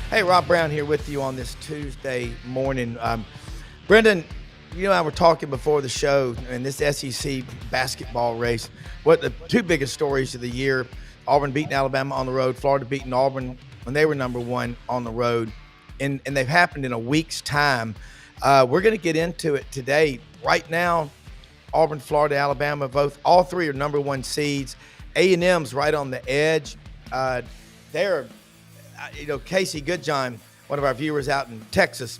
Hey, Rob Brown here with you on this Tuesday morning. Brendan, you and I were talking before the show in this SEC basketball race. What the two biggest stories of the year: Auburn beating Alabama on the road, Florida beating Auburn when they were number one on the road, and they've happened in a week's time. We're going to get into it today. Right now, Auburn, Florida, Alabama, all three are number one seeds. A&M's right on the edge. Casey Goodjohn, one of our viewers out in Texas,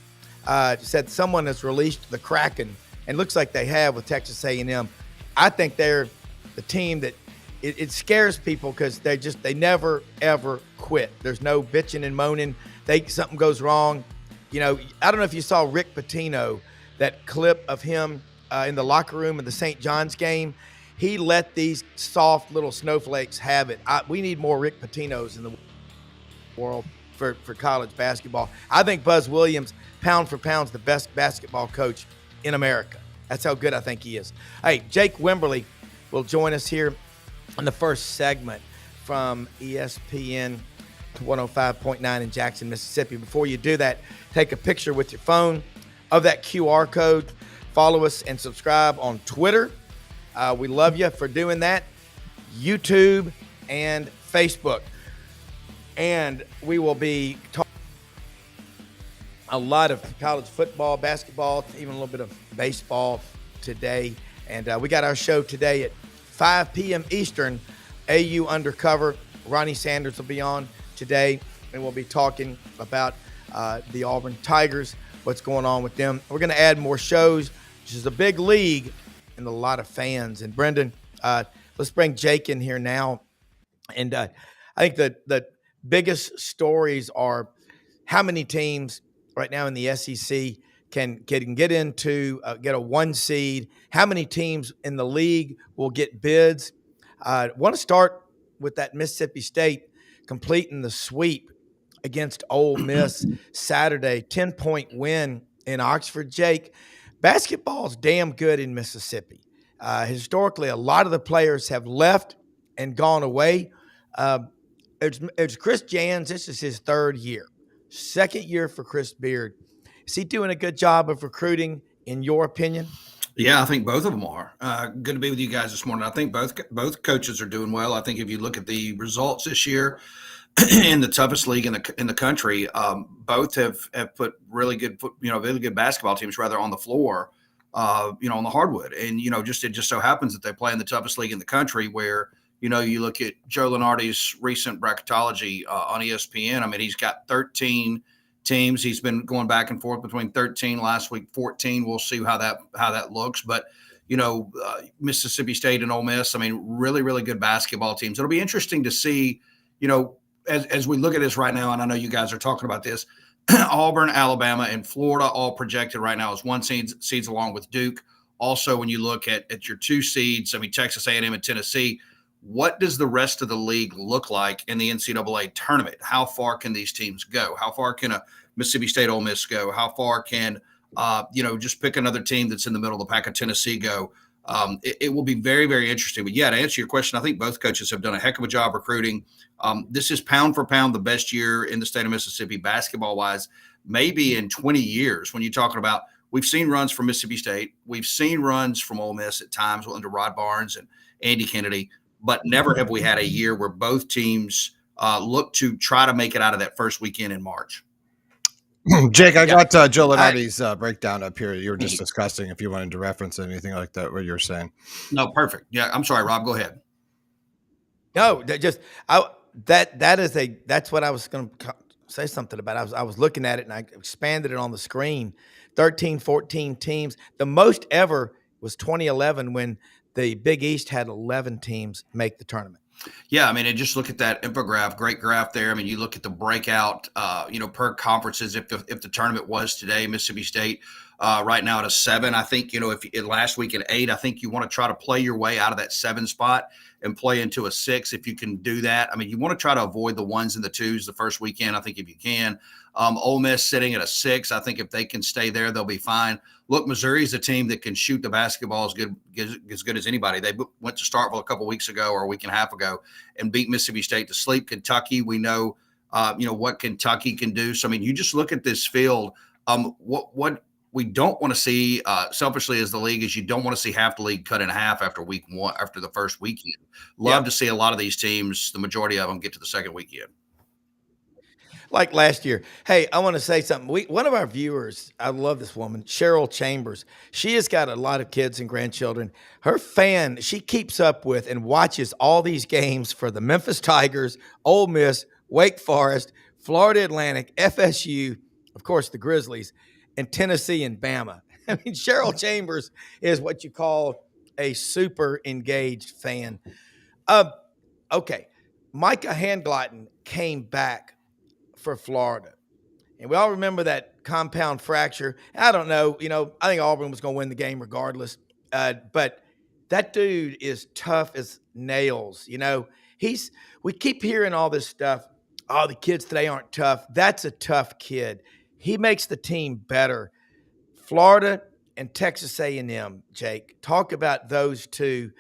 said someone has released the Kraken, and looks like they have with Texas A&M. I think they're the team that it scares people because they never ever quit. There's no bitching and moaning. Something goes wrong. I don't know if you saw Rick Pitino, that clip of him in the locker room of the St. John's game. He let these soft little snowflakes have it. We need more Rick Pitinos in the world for college basketball. I think Buzz Williams, pound for pound, is the best basketball coach in America. That's how good I think he is. Hey, Jake Wimberly will join us here in the first segment from ESPN 105.9 in Jackson, Mississippi. Before you do that, take a picture with your phone of that QR code. Follow us and subscribe on Twitter. We love you for doing that. YouTube and Facebook. And we will be talking a lot of college football, basketball, even a little bit of baseball today. And we got our show today at 5 p.m. Eastern, AU Undercover. Ronnie Sanders will be on today, and we'll be talking about the Auburn Tigers, what's going on with them. We're going to add more shows, which is a big league and a lot of fans. And Brendan, let's bring Jake in here now. And I think that the biggest stories are how many teams right now in the SEC can get into get a one seed. How many teams in the league will get bids? I want to start with that Mississippi State completing the sweep against Ole Miss Saturday, 10-point win in Oxford. Jake, basketball's damn good in Mississippi. Historically, a lot of the players have left and gone away. It's Chris Jans. This is his third year. Second year for Chris Beard. Is he doing a good job of recruiting, in your opinion? Yeah, I think both of them are. Good to be with you guys this morning. I think both coaches are doing well. I think if you look at the results this year in the toughest league in the country, both have put really good basketball teams rather on the floor, on the hardwood. And it just so happens that they play in the toughest league in the country, where you look at Joe Lunardi's recent bracketology on ESPN. I mean, he's got 13 teams. He's been going back and forth between 13 last week, 14. We'll see how that looks. But, Mississippi State and Ole Miss, I mean, really, really good basketball teams. It'll be interesting to see, as we look at this right now, and I know you guys are talking about this, Auburn, Alabama, and Florida all projected right now as one seeds along with Duke. Also, when you look at your two seeds, I mean, Texas A&M and Tennessee, what does the rest of the league look like in the NCAA tournament? How far can these teams go? How far can a Mississippi State Ole Miss go? How far can, just pick another team that's in the middle of the pack of Tennessee go? It will be very, very interesting. But, yeah, to answer your question, I think both coaches have done a heck of a job recruiting. This is pound for pound the best year in the state of Mississippi basketball-wise, maybe in 20 years. When you're talking about, we've seen runs from Mississippi State. We've seen runs from Ole Miss at times under Rod Barnes and Andy Kennedy. But never have we had a year where both teams look to try to make it out of that first weekend in March. Jake, I got Joe Lunardi's breakdown up here. You were just discussing if you wanted to reference anything like that, what you're saying. No, perfect. Yeah, I'm sorry, Rob. Go ahead. No, that's what I was going to say something about. I was looking at it and I expanded it on the screen. 13, 14 teams. The most ever was 2011 when the Big East had 11 teams make the tournament. Yeah, I mean, and just look at that infograph, great graph there. I mean, you look at the breakout, per conferences. If the tournament was today, Mississippi State right now at a 7. I think, if last week at 8, I think you want to try to play your way out of that 7 spot and play into a 6 if you can do that. I mean, you want to try to avoid the 1s and the 2s the first weekend, I think, if you can. Ole Miss sitting at a 6. I think if they can stay there, they'll be fine. Look, Missouri is a team that can shoot the basketball as good as anybody. They went to Starkville a couple weeks ago or a week and a half ago and beat Mississippi State to sleep. Kentucky, we know what Kentucky can do. So, I mean, you just look at this field. What we don't want to see, selfishly as the league, is you don't want to see half the league cut in half after week one, after the first weekend. Love to see a lot of these teams, the majority of them, get to the second weekend. Like last year. Hey, I want to say something. One of our viewers, I love this woman, Cheryl Chambers. She has got a lot of kids and grandchildren. Her fan, she keeps up with and watches all these games for the Memphis Tigers, Ole Miss, Wake Forest, Florida Atlantic, FSU, of course, the Grizzlies, and Tennessee and Bama. I mean, Cheryl Chambers is what you call a super engaged fan. Okay. Micah Handlogten came back for Florida. And we all remember that compound fracture. I don't know, I think Auburn was going to win the game regardless. But that dude is tough as nails. We keep hearing all this stuff. Oh, the kids today aren't tough. That's a tough kid. He makes the team better. Florida and Texas A&M, Jake, talk about those two,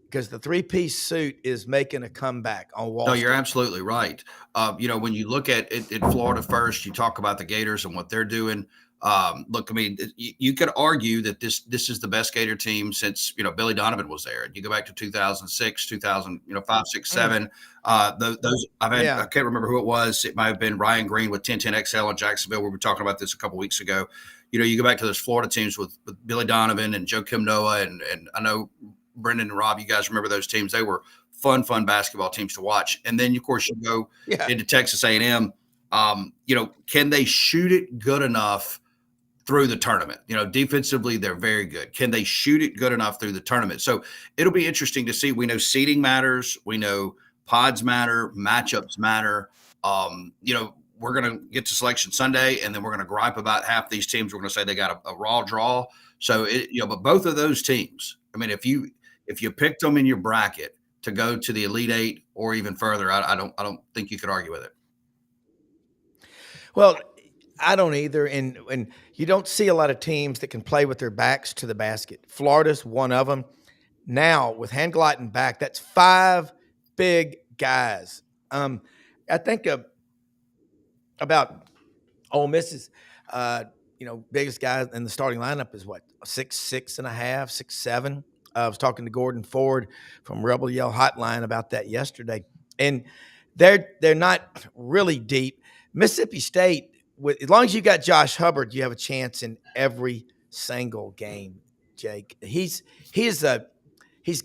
because the three-piece suit is making a comeback on Wall Street. No, you're absolutely right. When you look at Florida first, you talk about the Gators and what they're doing. Look, I mean, you could argue that this is the best Gator team since, Billy Donovan was there. You go back to 2006, 2005, 6, 7. Those I can't remember who it was. It might have been Ryan Green with 10-10XL in Jacksonville. We were talking about this a couple weeks ago. You go back to those Florida teams with Billy Donovan and Joe Kim Noah, and I know Brendan and Rob, you guys remember those teams. They were fun basketball teams to watch. And then, of course, you go into Texas A&M. Can they shoot it good enough through the tournament? Defensively, they're very good. Can they shoot it good enough through the tournament? So it'll be interesting to see. We know seeding matters. We know pods matter. Matchups matter. We're going to get to Selection Sunday, and then we're going to gripe about half these teams. We're going to say they got a raw draw. So, but both of those teams, I mean, if you picked them in your bracket to go to the Elite Eight or even further, I don't think you could argue with it. Well, I don't either. And you don't see a lot of teams that can play with their backs to the basket. Florida's one of them. Now, with Handlogten back, that's 5 big guys. I think about Ole Miss's, biggest guy in the starting lineup is what, 6'6.5", 6'7". I was talking to Gordon Ford from Rebel Yell Hotline about that yesterday, and they're not really deep. Mississippi State, as long as you got Josh Hubbard, you have a chance in every single game. Jake, he's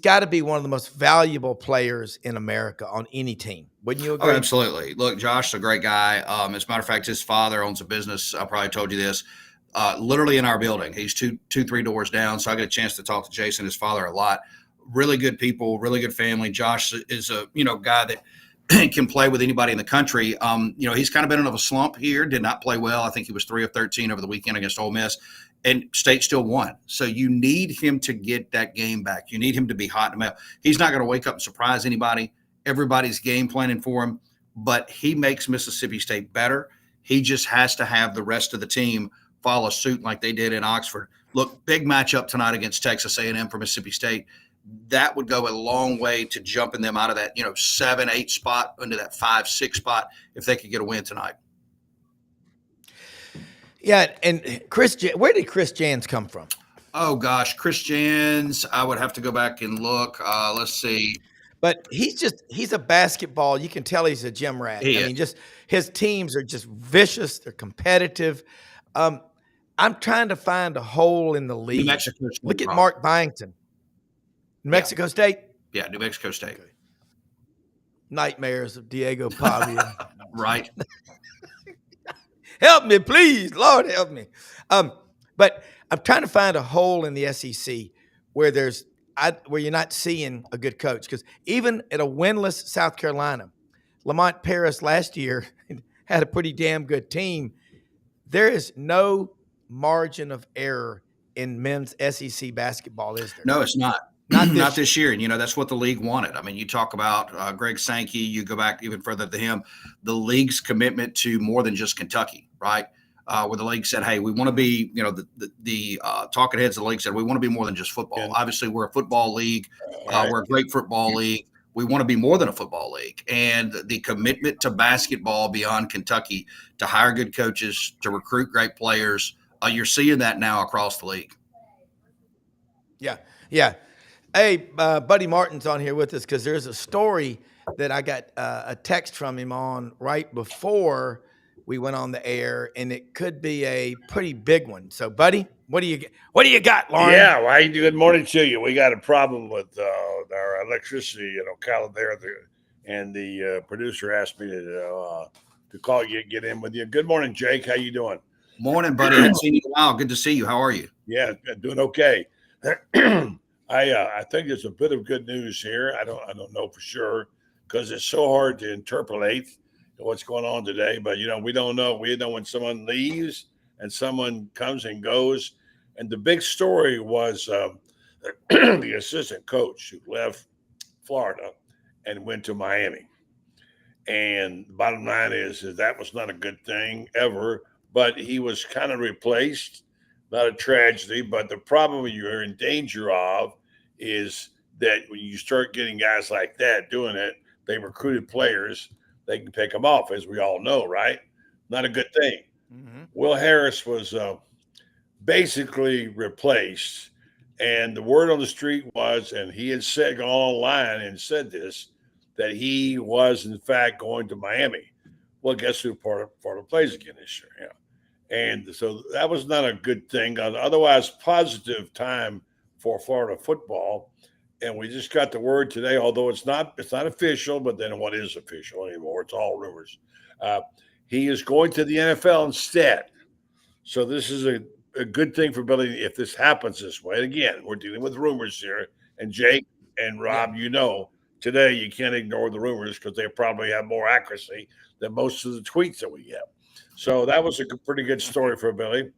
got to be one of the most valuable players in America on any team. Wouldn't you agree? Oh, absolutely. Look, Josh's a great guy. As a matter of fact, his father owns a business. I probably told you this. Literally in our building. He's 2-3 doors down. So I get a chance to talk to Jason, his father, a lot. Really good people, really good family. Josh is a guy that can play with anybody in the country. He's kind of been in a slump here. Did not play well. I think he was 3 of 13 over the weekend against Ole Miss. And State still won. So you need him to get that game back. You need him to be hot in the mouth. He's not going to wake up and surprise anybody. Everybody's game planning for him, but he makes Mississippi State better. He just has to have the rest of the team follow suit like they did in Oxford. Look, big matchup tonight against Texas A&M for Mississippi State. That would go a long way to jumping them out of that 7-8 spot into that 5-6 spot if they could get a win tonight. Yeah, and where did Chris Jans come from? Oh, gosh, Chris Jans, I would have to go back and look. Let's see. But he's a basketball. You can tell he's a gym rat. Just his teams are just vicious. They're competitive. I'm trying to find a hole in the league. New Mexico State. Look at Mark Byington. New Mexico State? Yeah, New Mexico State. Okay. Nightmares of Diego Pavia. Right. Help me, please. Lord, help me. But I'm trying to find a hole in the SEC where you're not seeing a good coach. Because even at a winless South Carolina, Lamont Paris last year had a pretty damn good team. There is no margin of error in men's SEC basketball, is there? No, it's not. Not this year. And, that's what the league wanted. I mean, you talk about Greg Sankey, you go back even further to him, the league's commitment to more than just Kentucky, right? Where the league said, hey, we want to be, the talking heads of the league said, we want to be more than just football. Yeah. Obviously, we're a football league. We're a great football league. We want to be more than a football league. And the commitment to basketball beyond Kentucky, to hire good coaches, to recruit great players, you're seeing that now across the league. Yeah, yeah. Hey, Buddy Martin's on here with us because there's a story that I got a text from him on right before we went on the air, and it could be a pretty big one. So, Buddy, what do you got, Lauren? Yeah, well, good morning to you. We got a problem with our electricity, Cal there, and the producer asked me to call you, get in with you. Good morning, Jake. How you doing? Morning, buddy. I haven't seen you in a while. Good to see you. How are you? Yeah, doing okay. I think there's a bit of good news here. I don't know for sure because it's so hard to interpolate what's going on today. But we don't know. We know when someone leaves and someone comes and goes. And the big story was the assistant coach who left Florida and went to Miami. And the bottom line is that was not a good thing ever. But he was kind of replaced. Not a tragedy, but the problem you're in danger of is that when you start getting guys like that doing it, they recruited players, they can pick them off, as we all know, right? Not a good thing. Mm-hmm. Will Harris was basically replaced, and the word on the street was, and he had said, gone online and said this, that he was in fact going to Miami. Well, guess who Florida plays again this year? Yeah. And so that was not a good thing. Otherwise, positive time for Florida football. And we just got the word today, although it's not official, but then what is official anymore? It's all rumors. He is going to the NFL instead. So this is a good thing for Billy if this happens this way. And again, we're dealing with rumors here. And Jake and Rob, today you can't ignore the rumors because they probably have more accuracy than most of the tweets that we get. So that was a pretty good story for Billy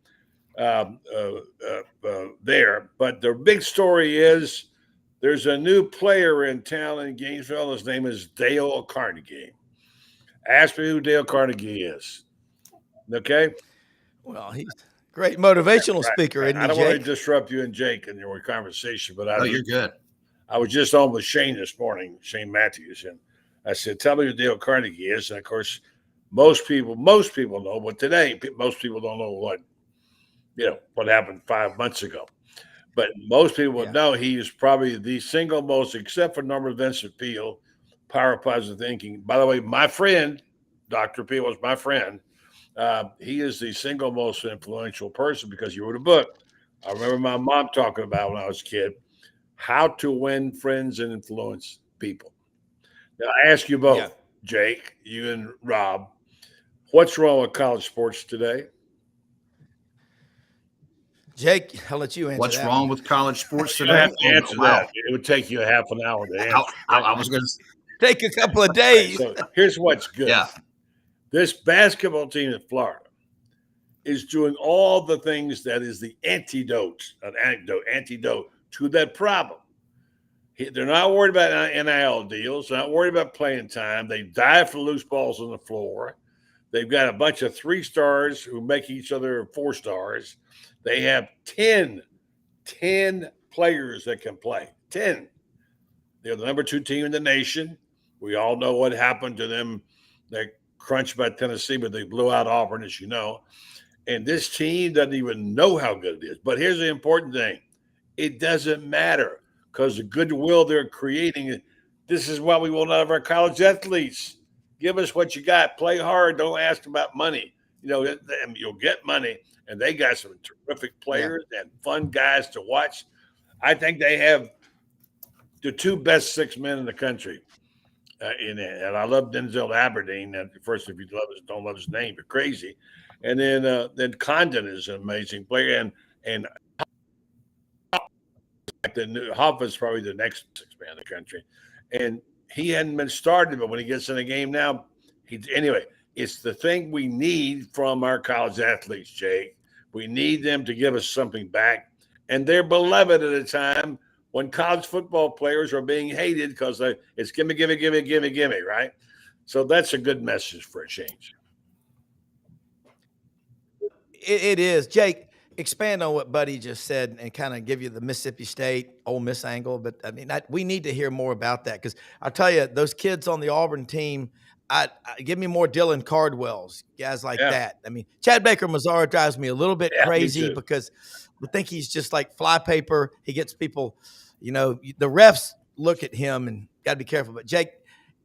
there. But the big story is there's a new player in town in Gainesville. His name is Dale Carnegie. Ask me who Dale Carnegie is. Okay? Well, he's a great motivational speaker, isn't he, I don't Jake? want to disrupt you and Jake in your conversation, but you're good. I was just on with Shane this morning, Shane Matthews, and I said, tell me who Dale Carnegie is. And, of course, most people know, but today most people don't know what happened 5 months ago. But most people know he is probably the single most, except for Norman Vincent Peale, power of positive thinking. By the way, my friend, Dr. Peale was my friend. He is the single most influential person because he wrote a book. I remember my mom talking about when I was a kid, How to Win Friends and Influence People. Now, I ask you both, Jake, you and Rob, what's wrong with college sports today? Jake, I'll let you answer What's that wrong one. with college sports You today? have to answer that. It would take you a half an hour to answer. I was going to take a couple of days. So here's what's good. Yeah. This basketball team in Florida is doing all the things that is the antidote to that problem. They're not worried about NIL deals. They're not worried about playing time. They dive for loose balls on the floor. They've got a bunch of 3 stars who make each other 4 stars. They have 10 players that can play. 10. They're the number 2 team in the nation. We all know what happened to them. They crunched by Tennessee, but they blew out Auburn, as you know. And this team doesn't even know how good it is. But here's the important thing. It doesn't matter because the goodwill they're creating, this is what we want out of our college athletes. Give us what you got. Play hard. Don't ask about money. You'll get money. And they got some terrific players and fun guys to watch. I think they have the 2 best 6 men in the country. And I love Denzel Aberdeen. First, if you don't love his name, you're crazy. And then Condon is an amazing player. And Hoff is probably the next 6 man in the country. And he hadn't been started, but when he gets in a game now, it's the thing we need from our college athletes, Jake. We need them to give us something back. And they're beloved at a time when college football players are being hated because it's gimme, right? So that's a good message for a change. It is. Jake, expand on what Buddy just said and kind of give you the Mississippi State, Ole Miss angle. But I mean, we need to hear more about that because I'll tell you, those kids on the Auburn team, I give me more Dylan Cardwells, guys like Yeah. that. I mean, Chad Baker Mazara drives me a little bit Yeah, me crazy too. because I think he's just like flypaper. He gets people, the refs look at him and got to be careful. But Jake,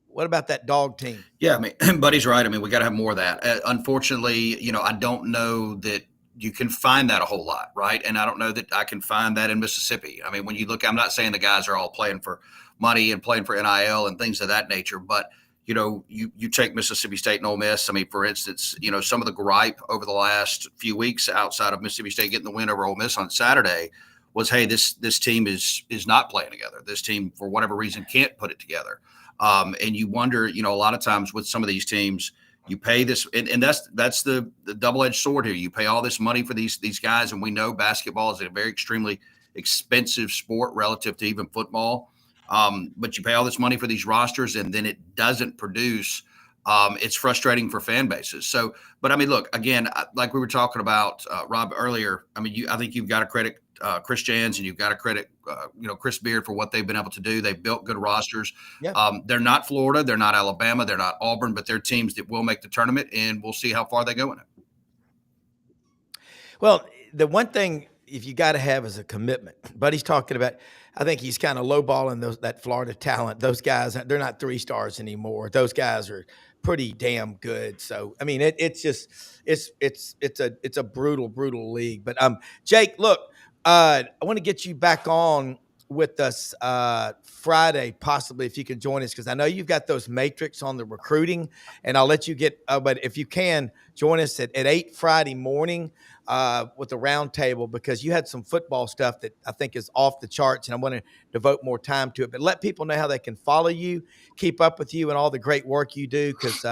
what about that dog team? Yeah, I mean, Buddy's right. I mean, we got to have more of that. Unfortunately, I don't know that you can find that a whole lot, right? And I don't know that I can find that in Mississippi. I mean, when you look, I'm not saying the guys are all playing for money and playing for NIL and things of that nature, but you take Mississippi State and Ole Miss. I mean, for instance, some of the gripe over the last few weeks outside of Mississippi State getting the win over Ole Miss on Saturday was, hey, this team is not playing together. This team, for whatever reason, can't put it together. And you wonder, a lot of times with some of these teams, you pay this, and that's the double-edged sword here. You pay all this money for these guys, and we know basketball is a very extremely expensive sport relative to even football. But you pay all this money for these rosters, and then it doesn't produce. It's frustrating for fan bases. So, but I mean, look, again, like we were talking about, Rob, earlier, I mean, I think you've got to credit Chris Jans and you've got to credit, Chris Beard for what they've been able to do. They've built good rosters. Yeah. They're not Florida. They're not Alabama. They're not Auburn, but they're teams that will make the tournament, and we'll see how far they go in it. Well, the one thing if you got to have is a commitment. Buddy's talking about, I think he's kind of lowballing that Florida talent. Those guys, they're not 3 stars anymore. Those guys are pretty damn good. So, I mean, it's a brutal league. But Jake, look, I want to get you back on with us Friday, possibly, if you can join us, because I know you've got those matrix on the recruiting, and I'll let you get, but if you can, join us at 8 Friday morning with the round table, because you had some football stuff that I think is off the charts, and I want to devote more time to it. But let people know how they can follow you, keep up with you, and all the great work you do, because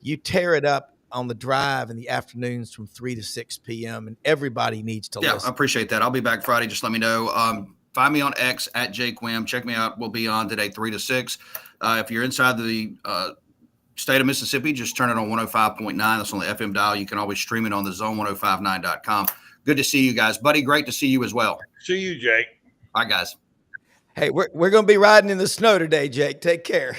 you tear it up on the drive in the afternoons from 3 to 6 p.m., and everybody needs to listen. I appreciate that. I'll be back Friday. Just let me know. Find me on X at Jake Wim. Check me out. We'll be on today 3 to 6. If you're inside the state of Mississippi, just turn it on 105.9. That's on the FM dial. You can always stream it on the zone1059.com. Good to see you guys. Buddy, great to see you as well. See you, Jake. Bye, guys. Hey, we're going to be riding in the snow today, Jake. Take care.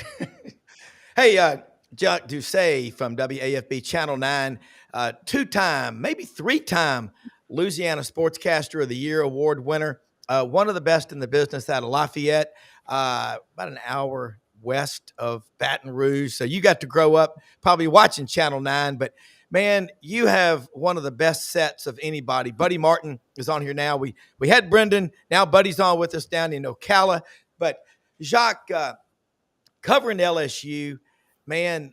Hey, Jacques Doucet from WAFB Channel 9, 2-time, maybe 3-time Louisiana Sportscaster of the Year award winner. One of the best in the business out of Lafayette, about an hour west of Baton Rouge. So you got to grow up probably watching Channel 9, but man, you have one of the best sets of anybody. Buddy Martin is on here now. We had Brendan. Now Buddy's on with us down in Ocala. But Jacques, covering LSU, man,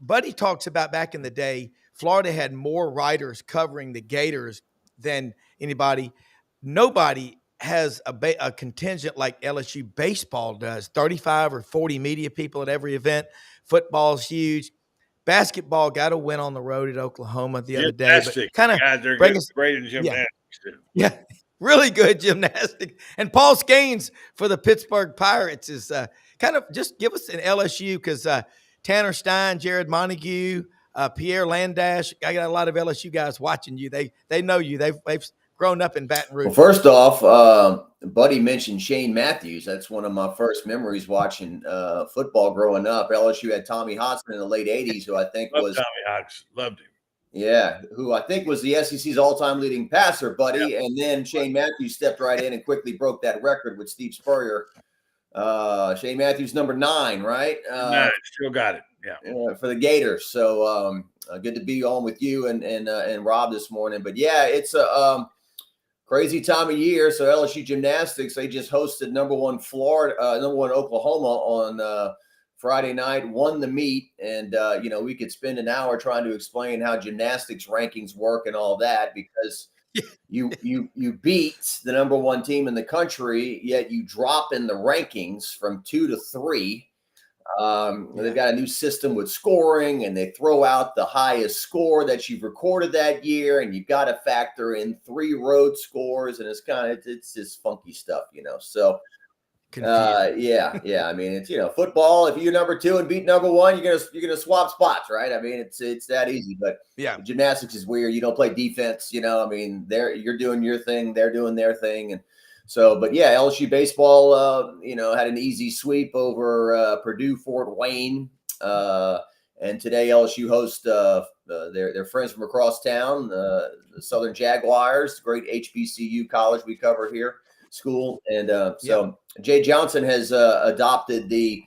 Buddy talks about back in the day, Florida had more writers covering the Gators than anybody. Nobody has a contingent like LSU baseball does, 35 or 40 media people at every event. Football's huge. Basketball got a win on the road at Oklahoma the other day. But kind of they're great in gymnastics too. Yeah, really good gymnastics. And Paul Skeens for the Pittsburgh Pirates is kind of just give us an LSU, because Tanner Stein, Jared Montague, Pierre Landash, I got a lot of LSU guys watching you. They know you. They've grown up in Baton Rouge. Well, first off, Buddy mentioned Shane Matthews. That's one of my first memories watching football growing up. LSU had Tommy Hodgson in the late 80s, who I think was Tommy Hodgson. Loved him. Yeah, who I think was the SEC's all-time leading passer, Buddy. Yep. And then Shane Matthews stepped right in and quickly broke that record with Steve Spurrier. Shane Matthews, number 9, right? Still got it. Yeah, for the Gators. So good to be on with you and Rob this morning. But yeah, it's a crazy time of year. So LSU gymnastics, they just hosted number 1 Oklahoma on Friday night, won the meet. And, we could spend an hour trying to explain how gymnastics rankings work and all that, because you beat the number 1 team in the country, yet you drop in the rankings from 2 to 3. They've got a new system with scoring, and they throw out the highest score that you've recorded that year, and you've got to factor in 3 road scores, and it's just funky stuff, So confused. Yeah. I mean, it's football. If you're number 2 and beat number 1, you're gonna swap spots, right? I mean, it's that easy. But Yeah. gymnastics is weird. You don't play defense. I mean, you're doing your thing, they're doing their thing, and so. But yeah, LSU baseball, had an easy sweep over Purdue Fort Wayne, and today LSU hosts their friends from across town, the Southern Jaguars, great HBCU college we cover here. School. And Jay Johnson has adopted the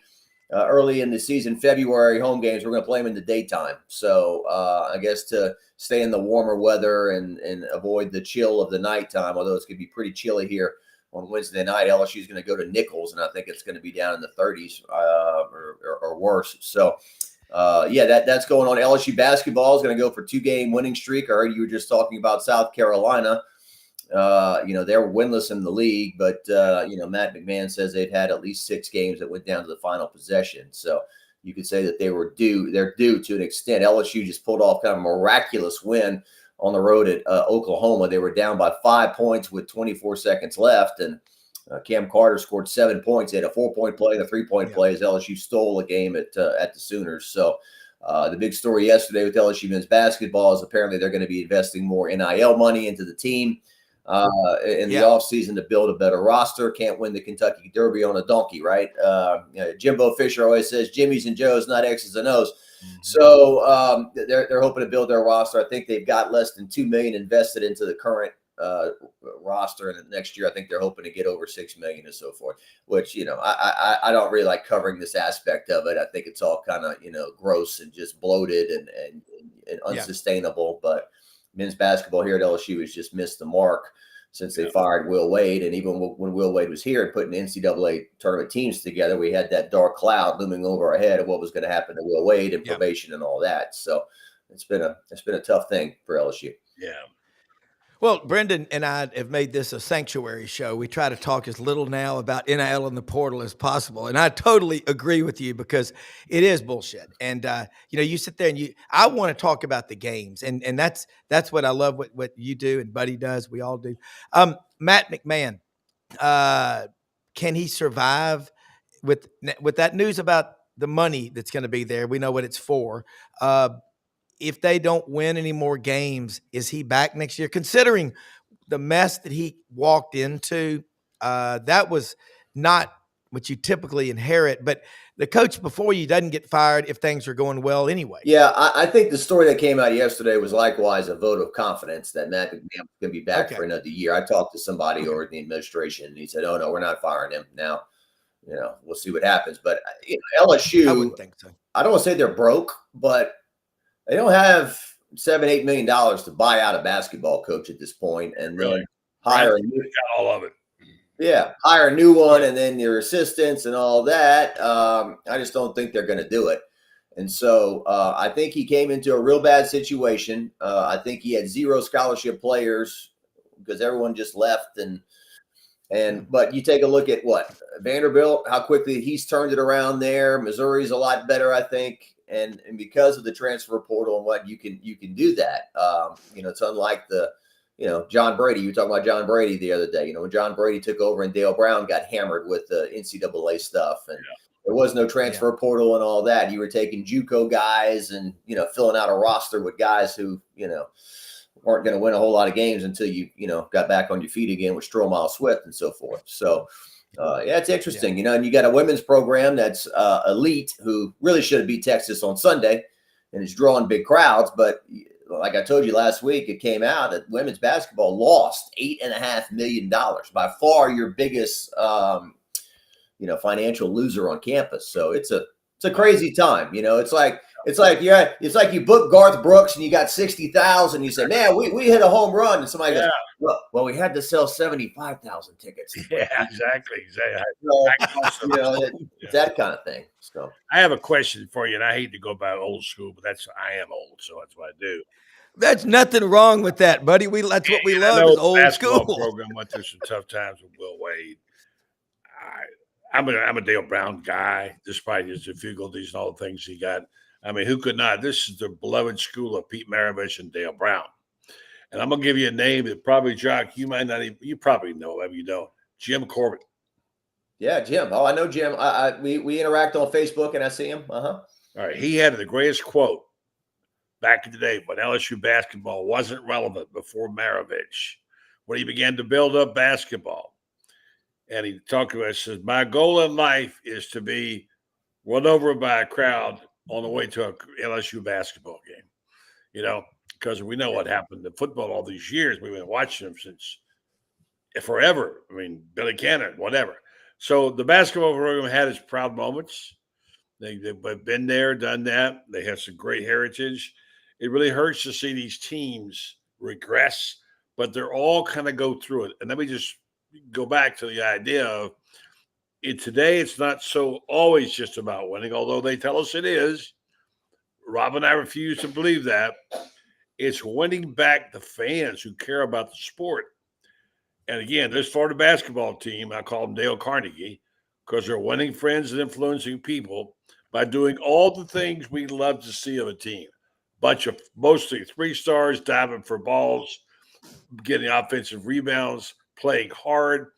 early in the season, February home games. We're going to play them in the daytime. So I guess to stay in the warmer weather and avoid the chill of the nighttime, although it's going to be pretty chilly here on Wednesday night. LSU is going to go to Nichols, and I think it's going to be down in the 30s or worse. So that's going on. LSU basketball is going to go for 2-game winning streak. I heard you were just talking about South Carolina. They're winless in the league, but Matt McMahon says they've had at least 6 games that went down to the final possession. So you could say that they're due to an extent. LSU just pulled off kind of a miraculous win on the road at Oklahoma. They were down by 5 points with 24 seconds left, and Cam Carter scored 7 points. He had a 4-point play and a 3-point play as LSU stole a game at the Sooners. So the big story yesterday with LSU men's basketball is apparently they're going to be investing more NIL money into the team in the offseason to build a better roster. Can't win the Kentucky Derby on a donkey, right? Jimbo Fisher always says Jimmy's and Joe's, not X's and O's. Mm-hmm. So they're hoping to build their roster. I think they've got less than $2 million invested into the current roster, and next year I think they're hoping to get over $6 million and so forth. Which I don't really like covering this aspect of it. I think it's all kind of gross and just bloated and unsustainable. But men's basketball here at LSU has just missed the mark since they fired Will Wade. And even when Will Wade was here and putting NCAA tournament teams together, we had that dark cloud looming over our head of what was going to happen to Will Wade and probation and all that. So it's been a tough thing for LSU. Yeah. Well, Brendan and I have made this a sanctuary show. We try to talk as little now about NIL and the portal as possible. And I totally agree with you because it is bullshit. And, you sit there and I want to talk about the games. And that's what I love, what you do and Buddy does. We all do. Matt McMahon, can he survive with that news about the money that's going to be there? We know what it's for. If they don't win any more games, is he back next year? Considering the mess that he walked into, that was not what you typically inherit. But the coach before you doesn't get fired if things are going well anyway. Yeah, I think the story that came out yesterday was likewise a vote of confidence that Matt McMahon was going to be back for another year. I talked to somebody over in the administration, and he said, "Oh no, we're not firing him now. We'll see what happens." But LSU, I wouldn't think so. I don't want to say they're broke, but they don't have $7-8 million to buy out a basketball coach at this point, and then hire a new, got all of it. Yeah, hire a new one, and then your assistants and all that. I just don't think they're going to do it, and so I think he came into a real bad situation. I think he had 0 scholarship players because everyone just left, but you take a look at Vanderbilt, how quickly he's turned it around there. Missouri's a lot better, I think. And because of the transfer portal and what you can do that, it's unlike John Brady. You were talking about John Brady the other day. When John Brady took over and Dale Brown got hammered with the NCAA stuff, and there was no transfer portal and all that. You were taking JUCO guys and filling out a roster with guys who weren't going to win a whole lot of games until you got back on your feet again with Stromile Swift and so forth. So. It's interesting, and you got a women's program that's elite who really should have beat Texas on Sunday and is drawing big crowds. But like I told you last week, it came out that women's basketball lost $8.5 million, by far your biggest, financial loser on campus. So it's a crazy time. It's like you book Garth Brooks and you got 60,000. You say, man, we hit a home run, and somebody goes, well, we had to sell 75,000 tickets. Yeah, exactly. So, it's that kind of thing. So I have a question for you, and I hate to go about old school, but I am old, so that's what I do. That's nothing wrong with that, buddy. That's what we love is old school. Program went through some tough times with Will Wade. I'm a Dale Brown guy, despite his difficulties and all the things he got. I mean, who could not? This is the beloved school of Pete Maravich and Dale Brown. And I'm going to give you a name that probably, Jock, you might not even, you probably know, maybe you don't. Jim Corbett. Yeah, Jim. Oh, I know Jim. We interact on Facebook, and I see him. All right. He had the greatest quote back in the day when LSU basketball wasn't relevant before Maravich, when he began to build up basketball. And he talked about it, says, my goal in life is to be run over by a crowd on the way to a LSU basketball game, because we know what happened to football all these years. We've been watching them since forever. I mean, Billy Cannon, whatever. So the basketball program had its proud moments. They've been there, done that. They have some great heritage. It really hurts to see these teams regress, but they're all kind of go through it. And let me just go back to the idea of today, it's not so always just about winning, although they tell us it is. Rob and I refuse to believe that. It's winning back the fans who care about the sport. And again, this Florida basketball team, I call them Dale Carnegie, because they're winning friends and influencing people by doing all the things we love to see of a team. Bunch of mostly 3-stars diving for balls, getting offensive rebounds, playing hard.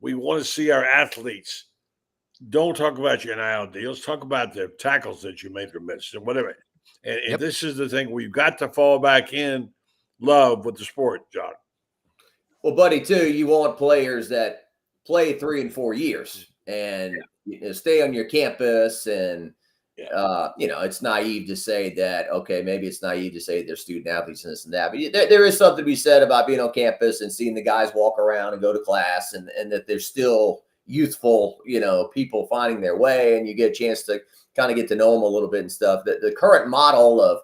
We want to see our athletes. Don't talk about your NIL deals. Talk about the tackles that you made or missed and whatever. And this is the thing. We've got to fall back in love with the sport, John. Well, buddy, too, you want players that play 3 and 4 years and stay on your campus. And, it's naive to say that, okay, maybe it's naive to say they're student athletes and this and that. But there is something to be said about being on campus and seeing the guys walk around and go to class and that they're still youthful, people finding their way, and you get a chance to kind of get to know them a little bit and stuff. The current model of,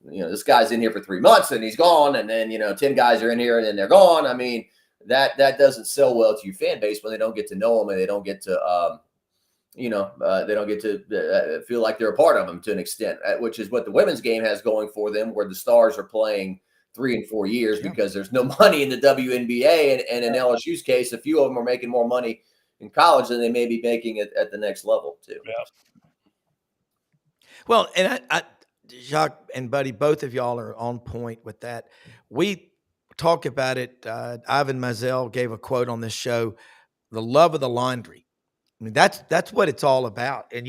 this guy's in here for 3 months and he's gone, and then 10 guys are in here and then they're gone. I mean, that doesn't sell well to your fan base when they don't get to know them and they don't get to they don't get to feel like they're a part of them to an extent, which is what the women's game has going for them, where the stars are playing 3 and 4 years because there's no money in the WNBA, and in LSU's case, a few of them are making more money in college than they may be making it at the next level too. Yeah. Well, and I Jacques and Buddy, both of y'all are on point with that. We talk about it. Ivan Mazel gave a quote on this show: "The love of the laundry." I mean, that's what it's all about. And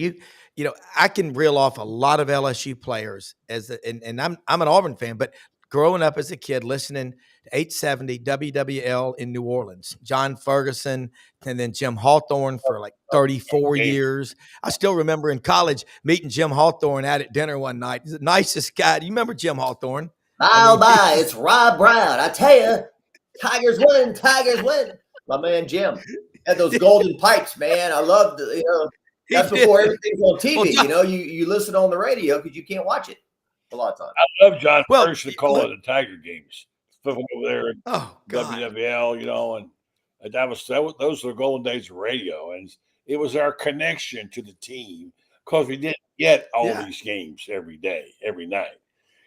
I can reel off a lot of LSU players and I'm an Auburn fan, but growing up as a kid, listening to 870 WWL in New Orleans, John Ferguson, and then Jim Hawthorne for like 34 years. I still remember in college meeting Jim Hawthorne out at dinner one night. He's the nicest guy. Do you remember Jim Hawthorne? Bye. It's Rob Brown. I tell you, Tigers win. My man Jim had those golden pipes, man. I loved that's before everything's on TV. Well, you listen on the radio because you can't watch it a lot of times. I love John Ferguson calling the Tiger games. Over there in WWL, and those were the golden days of radio, and it was our connection to the team because we didn't get all these games every day, every night.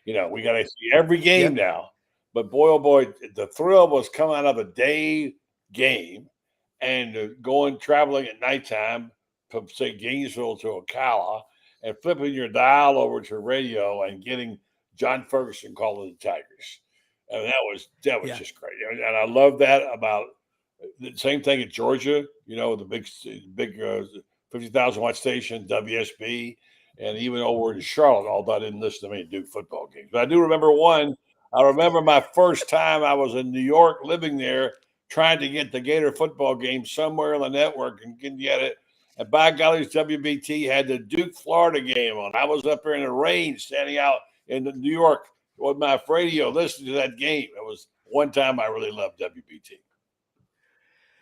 We got to see every game now. But boy, oh boy, the thrill was coming out of a day game and traveling at nighttime from, say, Gainesville to Ocala and flipping your dial over to radio and getting John Ferguson calling the Tigers. And that was just great. And I love that about the same thing in Georgia, the big 50,000 watt station, WSB, and even over in Charlotte, although I didn't listen to many Duke football games. But I do remember one. I remember my first time I was in New York living there trying to get the Gator football game somewhere on the network and couldn't get it. And by golly, WBT had the Duke Florida game on. I was up there in the rain standing out in New York with my radio listening to that game. It was one time I really loved WBT.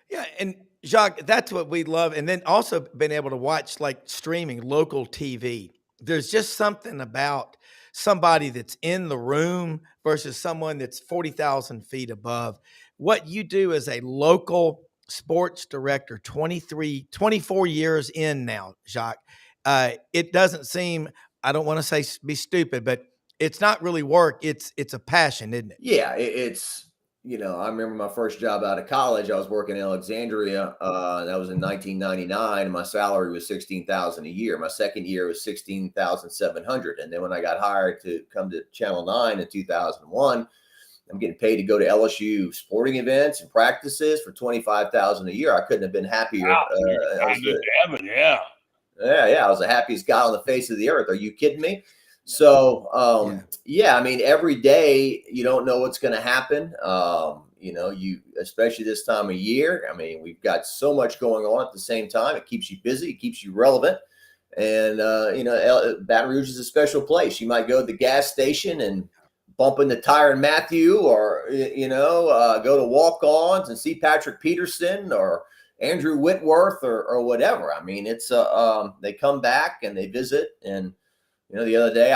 Yeah, and Jacques, that's what we love. And then also been able to watch like streaming local TV. There's just something about somebody that's in the room versus someone that's 40,000 feet above. What you do as a local sports director, 24 years in now, Jacques, it doesn't seem, I don't want to say be stupid, but it's not really work. It's a passion, isn't it? Yeah, it's, I remember my first job out of college. I was working in Alexandria. That was in 1999. And my salary was $16,000 a year. My second year was $16,700. And then when I got hired to come to Channel 9 in 2001, I'm getting paid to go to LSU sporting events and practices for $25,000 a year. I couldn't have been happier. Wow, heaven, yeah. Yeah. I was the happiest guy on the face of the earth. Are you kidding me? So, I mean, every day you don't know what's going to happen. Especially this time of year. I mean, we've got so much going on at the same time. It keeps you busy. It keeps you relevant. And, Baton Rouge is a special place. You might go to the gas station and bump into Tyrann Mathieu, or, go to walk-ons and see Patrick Peterson or Andrew Whitworth or whatever. I mean, it's they come back and they visit. And the other day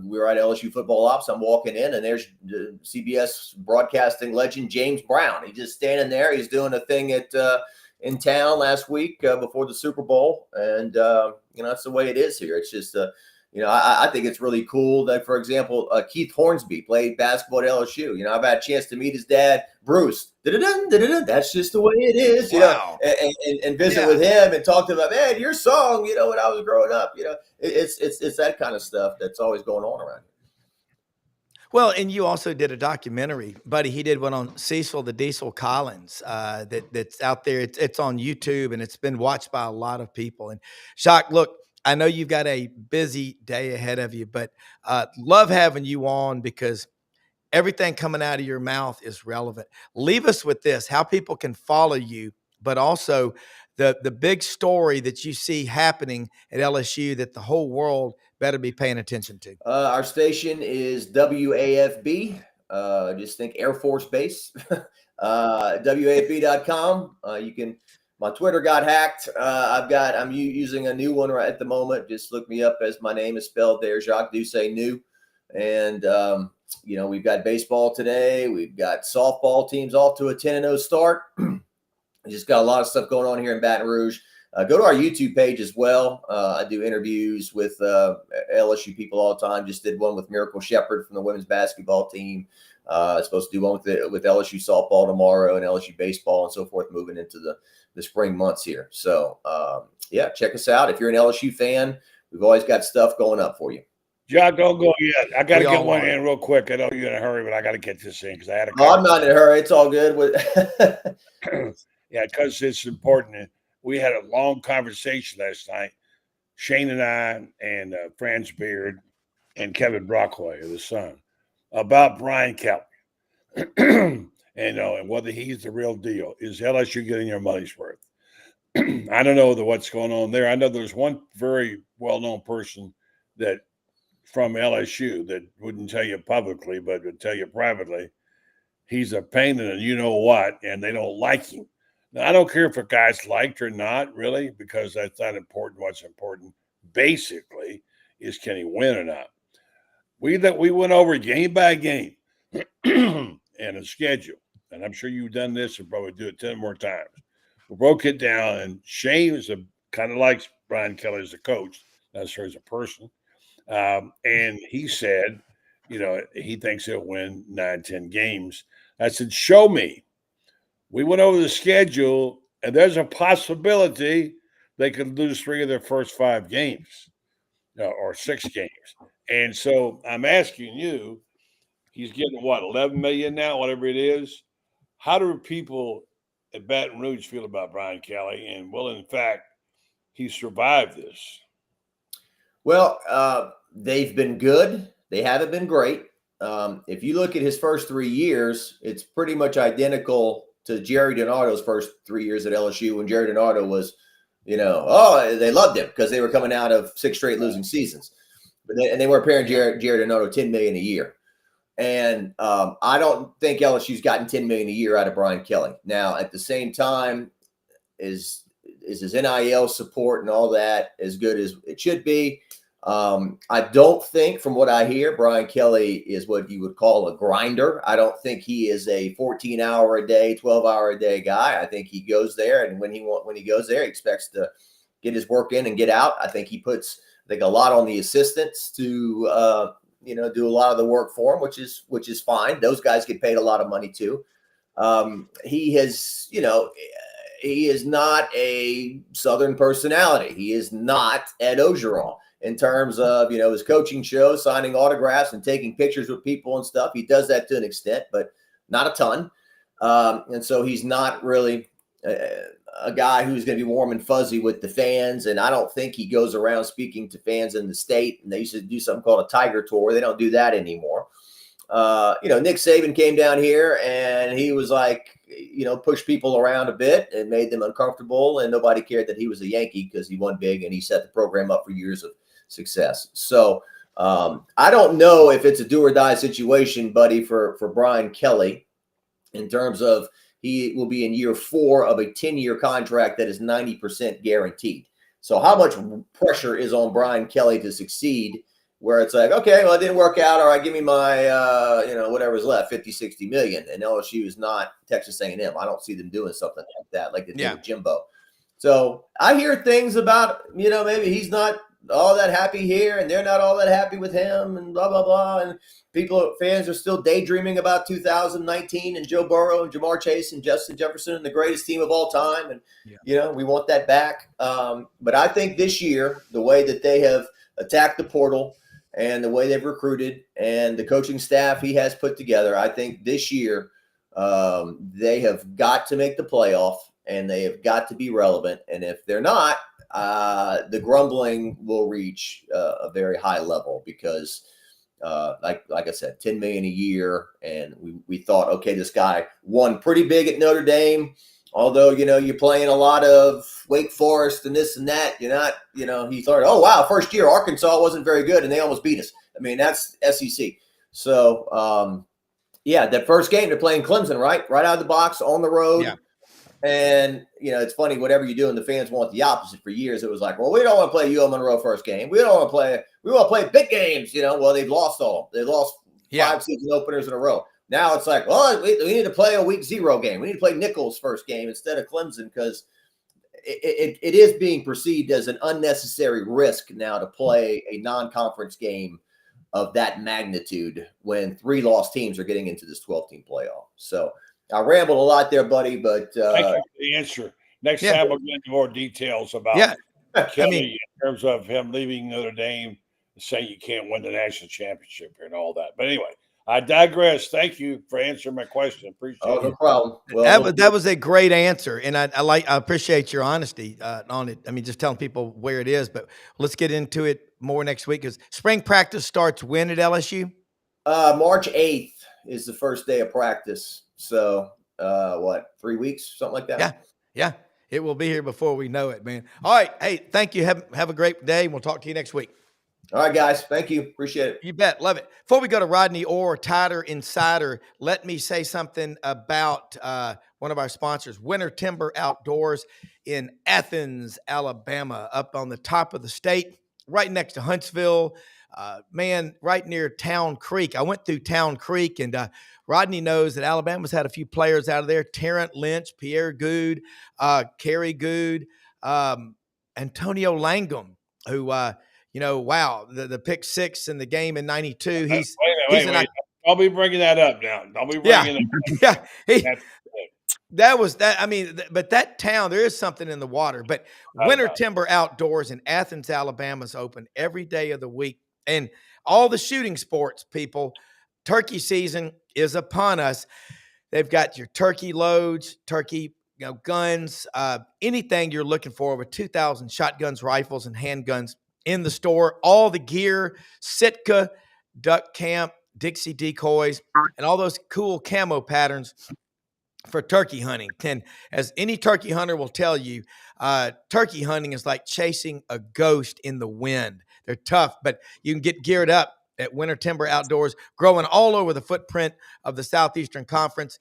we were at LSU football ops. I'm walking in and there's the CBS broadcasting legend James Brown. He's just standing there. He's doing a thing in town last week before the Super Bowl, and that's the way it is here. It's just I think it's really cool that, for example, Keith Hornsby played basketball at LSU. I've had a chance to meet his dad, Bruce. That's just the way it is, Wow. and visit with him and talk to him about, man, your song, when I was growing up, it's that kind of stuff that's always going on around here. Well, and you also did a documentary, buddy. He did one on Cecil the Diesel Collins that's out there. It's on YouTube, and it's been watched by a lot of people. And Jacques, look, I know you've got a busy day ahead of you, but love having you on because everything coming out of your mouth is relevant. Leave us with this, how people can follow you, but also the big story that you see happening at LSU that the whole world better be paying attention to. Our station is WAFB. Just think Air Force Base. WAFB.com. My Twitter got hacked. I'm using a new one right at the moment. Just look me up as my name is spelled there, Jacques Doucet New. And, we've got baseball today. We've got softball teams off to a 10-0 start. Just got a lot of stuff going on here in Baton Rouge. Go to our YouTube page as well. I do interviews with LSU people all the time. Just did one with Miracle Shepherd from the women's basketball team. Supposed to do one with LSU softball tomorrow and LSU baseball and so forth, moving into the spring months here. So, check us out. If you're an LSU fan, we've always got stuff going up for you. John, don't go yet. I got to get one in real quick. I know you're in a hurry, but I got to get this in because I had a I'm not in a hurry. It's all good. Yeah, because it's important. We had a long conversation last night, Shane and I and Franz Beard and Kevin Brockway, the son, about Brian Kelly. And whether he's the real deal. Is LSU getting their money's worth? I don't know what's going on there. I know there's one very well-known person that from LSU that wouldn't tell you publicly, but would tell you privately. He's a pain in the you-know-what, and they don't like him. Now, I don't care if a guy's liked or not, really, because that's not important. What's important, basically, is can he win or not? We went over game by game and a schedule. And I'm sure you've done this and probably do it 10 more times. We broke it down, and Shane is kind of likes Brian Kelly as a coach, not necessarily as a person. And he said, he thinks he'll win 9-10 games. I said, show me. We went over the schedule, and there's a possibility they could lose 3 of their first 5 games or 6 games. And so I'm asking you, he's getting what, $11 million now, whatever it is. How do people at Baton Rouge feel about Brian Kelly? And will, in fact, he survive this? Well, they've been good. They haven't been great. If you look at his first 3 years, it's pretty much identical to Jerry Donato's first 3 years at LSU when Jerry Donato was, they loved him because they were coming out of 6 straight losing seasons. And they were paying Jerry Donato $10 million a year. And I don't think LSU's gotten $10 million a year out of Brian Kelly. Now, at the same time, is his NIL support and all that as good as it should be? I don't think, from what I hear, Brian Kelly is what you would call a grinder. I don't think he is a 14-hour-a-day, 12-hour-a-day guy. I think he goes there, and when he goes there, he expects to get his work in and get out. I think he puts, a lot on the assistants to do a lot of the work for him, which is fine. Those guys get paid a lot of money too. He is not a Southern personality. He is not Ed Ogeron. in terms of, his coaching show, signing autographs and taking pictures with people and stuff. He does that to an extent, but not a ton. And so he's not really a guy who's going to be warm and fuzzy with the fans. And I don't think he goes around speaking to fans in the state. And they used to do something called a Tiger Tour. They don't do that anymore. Nick Saban came down here and he was like, pushed people around a bit and made them uncomfortable. And nobody cared that he was a Yankee because he won big and he set the program up for years of success. So I don't know if it's a do or die situation, buddy, for Brian Kelly, in terms of he will be in year 4 of a 10-year contract that is 90% guaranteed. So how much pressure is on Brian Kelly to succeed, where it's like, okay, well, it didn't work out. All right, give me my, whatever's left, 50, 60 million. And LSU is not Texas A&M. I don't see them doing something like that, like they did with Jimbo. So I hear things about, maybe he's not all that happy here and they're not all that happy with him and blah, blah, blah. And fans are still daydreaming about 2019 and Joe Burrow and Jamar Chase and Justin Jefferson and the greatest team of all time. And, we want that back. But I think this year, the way that they have attacked the portal and the way they've recruited and the coaching staff he has put together, I think this year they have got to make the playoff and they have got to be relevant. And if they're not, the grumbling will reach a very high level because, like I said, $10 million a year. And we thought, okay, this guy won pretty big at Notre Dame. Although, you're playing a lot of Wake Forest and this and that, you're not, he thought, oh, wow, first year Arkansas wasn't very good and they almost beat us. I mean, that's SEC. So, that first game, they're playing Clemson, right out of the box on the road. Yeah. And, it's funny, whatever you do, and the fans want the opposite for years. It was like, well, we don't want to play UL Monroe first game. We want to play big games, Well, they've lost all. They lost 5 season openers in a row. Now it's like, well, we need to play a week 0 game. We need to play Nichols first game instead of Clemson because it is being perceived as an unnecessary risk now to play a non-conference game of that magnitude when 3 lost teams are getting into this 12-team playoff. So I rambled a lot there, buddy, but thank you for the answer. Next time we'll get into more details about Kelly in terms of him leaving Notre Dame and saying you can't win the national championship here and all that. But anyway, I digress. Thank you for answering my question. Appreciate it. No problem. Well, that was a great answer, and I appreciate your honesty on it. I mean, just telling people where it is, but let's get into it more next week because spring practice starts when at LSU? March 8th is the first day of practice. So, 3 weeks, something like that? Yeah. It will be here before we know it, man. All right. Hey, thank you. Have a great day. We'll talk to you next week. All right, guys. Thank you. Appreciate it. You bet. Love it. Before we go to Rodney Orr, Tider Insider, let me say something about one of our sponsors, Winter Timber Outdoors in Athens, Alabama, up on the top of the state, right next to Huntsville, right near Town Creek. I went through Town Creek, and Rodney knows that Alabama's had a few players out of there, Terrence Lynch, Pierre Good, Kerry Good, Antonio Langham, who the pick 6 in the game in '92. Wait. I'll be bringing that up now. I'll be bringing it up. Yeah. That was that. I mean, but that town, there is something in the water. But Winter Timber Outdoors in Athens, Alabama is open every day of the week. And all the shooting sports, people, turkey season is upon us. They've got your turkey loads, turkey guns, anything you're looking for, over 2,000 shotguns, rifles, and handguns in the store. All the gear, Sitka, Duck Camp, Dixie decoys, and all those cool camo patterns for turkey hunting. And as any turkey hunter will tell you, turkey hunting is like chasing a ghost in the wind. They're tough, but you can get geared up at Winter Timber Outdoors, growing all over the footprint of the Southeastern Conference,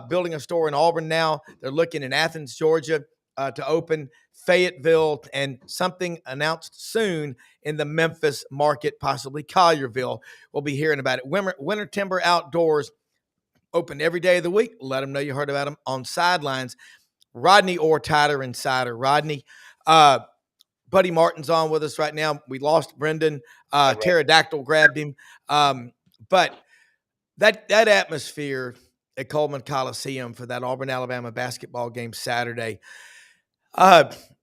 building a store in Auburn now. They're looking in Athens, Georgia, to open Fayetteville, and something announced soon in the Memphis market, possibly Collierville. We'll be hearing about it. Winter Timber Outdoors, open every day of the week. Let them know you heard about them on Sidelines. Rodney Orr, Tider Insider. Rodney, Buddy Martin's on with us right now. We lost Brendan. Pterodactyl grabbed him. But that atmosphere at Coleman Coliseum for that Auburn, Alabama basketball game Saturday,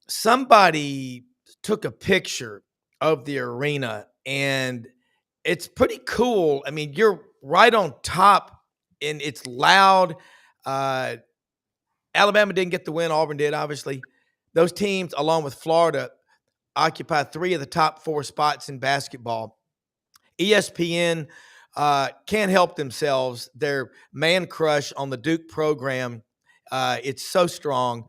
somebody took a picture of the arena, and it's pretty cool. I mean, you're right on top, and it's loud. Alabama didn't get the win. Auburn did, obviously. Those teams, along with Florida, occupy 3 of the top 4 spots in basketball. ESPN can't help themselves. Their man crush on the Duke program, it's so strong.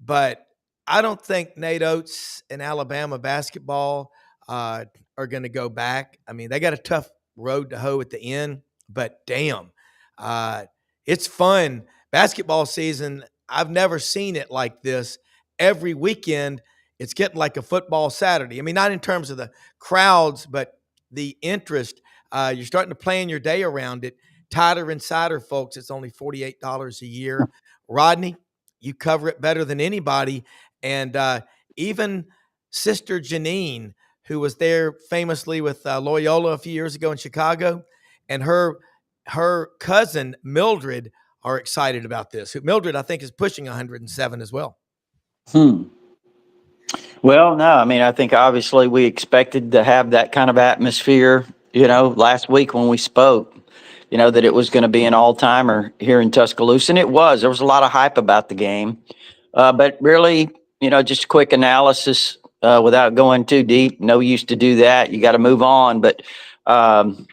But I don't think Nate Oates and Alabama basketball are going to go back. I mean, they got a tough road to hoe at the end, but damn, it's fun. Basketball season, I've never seen it like this. Every weekend, it's getting like a football Saturday. I mean, not in terms of the crowds, but the interest. You're starting to plan your day around it. Tighter Insider, folks, it's only $48 a year. Rodney, you cover it better than anybody. And even Sister Janine, who was there famously with Loyola a few years ago in Chicago, and her cousin Mildred are excited about this. Mildred, I think, is pushing 107 as well. Well, no, I mean, I think obviously we expected to have that kind of atmosphere, last week when we spoke, that it was going to be an all-timer here in Tuscaloosa. And it was. There was a lot of hype about the game. But really, just a quick analysis without going too deep. No use to do that. You got to move on. But, Auburn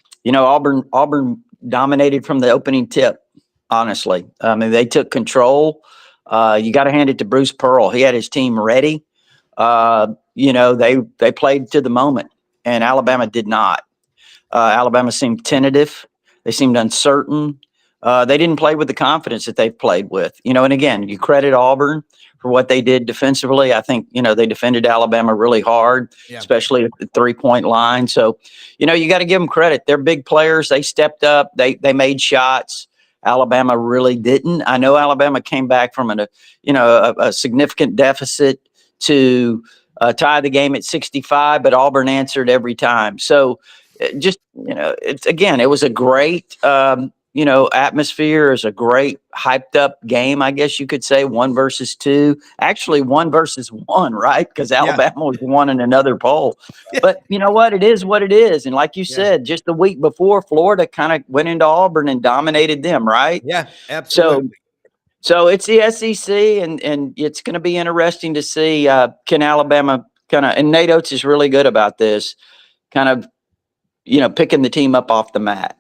dominated from the opening tip, honestly. I mean, they took control. You got to hand it to Bruce Pearl. He had his team ready. They played to the moment, and Alabama did not. Alabama seemed tentative. They seemed uncertain. They didn't play with the confidence that they've played with. And again, you credit Auburn for what they did defensively. I think, they defended Alabama really hard, especially at the 3-point line. So, you got to give them credit. They're big players. They stepped up. They made shots. Alabama really didn't. I know Alabama came back from a significant deficit to tie the game at 65, but Auburn answered every time. So it was a great, atmosphere. It was a great hyped up game, I guess you could say, 1 versus 2, actually 1 versus 1, right? Because Alabama was 1 in another poll. But you know what? It is what it is. And like you said, just the week before, Florida kind of went into Auburn and dominated them, right? Yeah, absolutely. So it's the SEC, and it's going to be interesting to see can Alabama and Nate Oates is really good about this, kind of, picking the team up off the mat.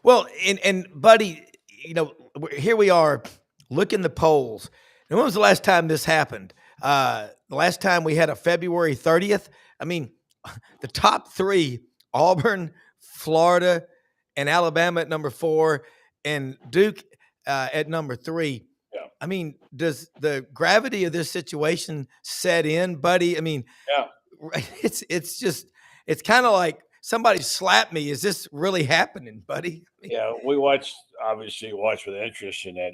Well, and buddy, here we are. Look in the polls. And when was the last time this happened? The last time we had a February 30th. I mean, the top 3: Auburn, Florida, and Alabama at number 4, and Duke at number 3. Yeah. I mean, does the gravity of this situation set in, buddy? I mean, it's kind of like somebody slapped me. Is this really happening, buddy? Yeah, we obviously watch with interest in that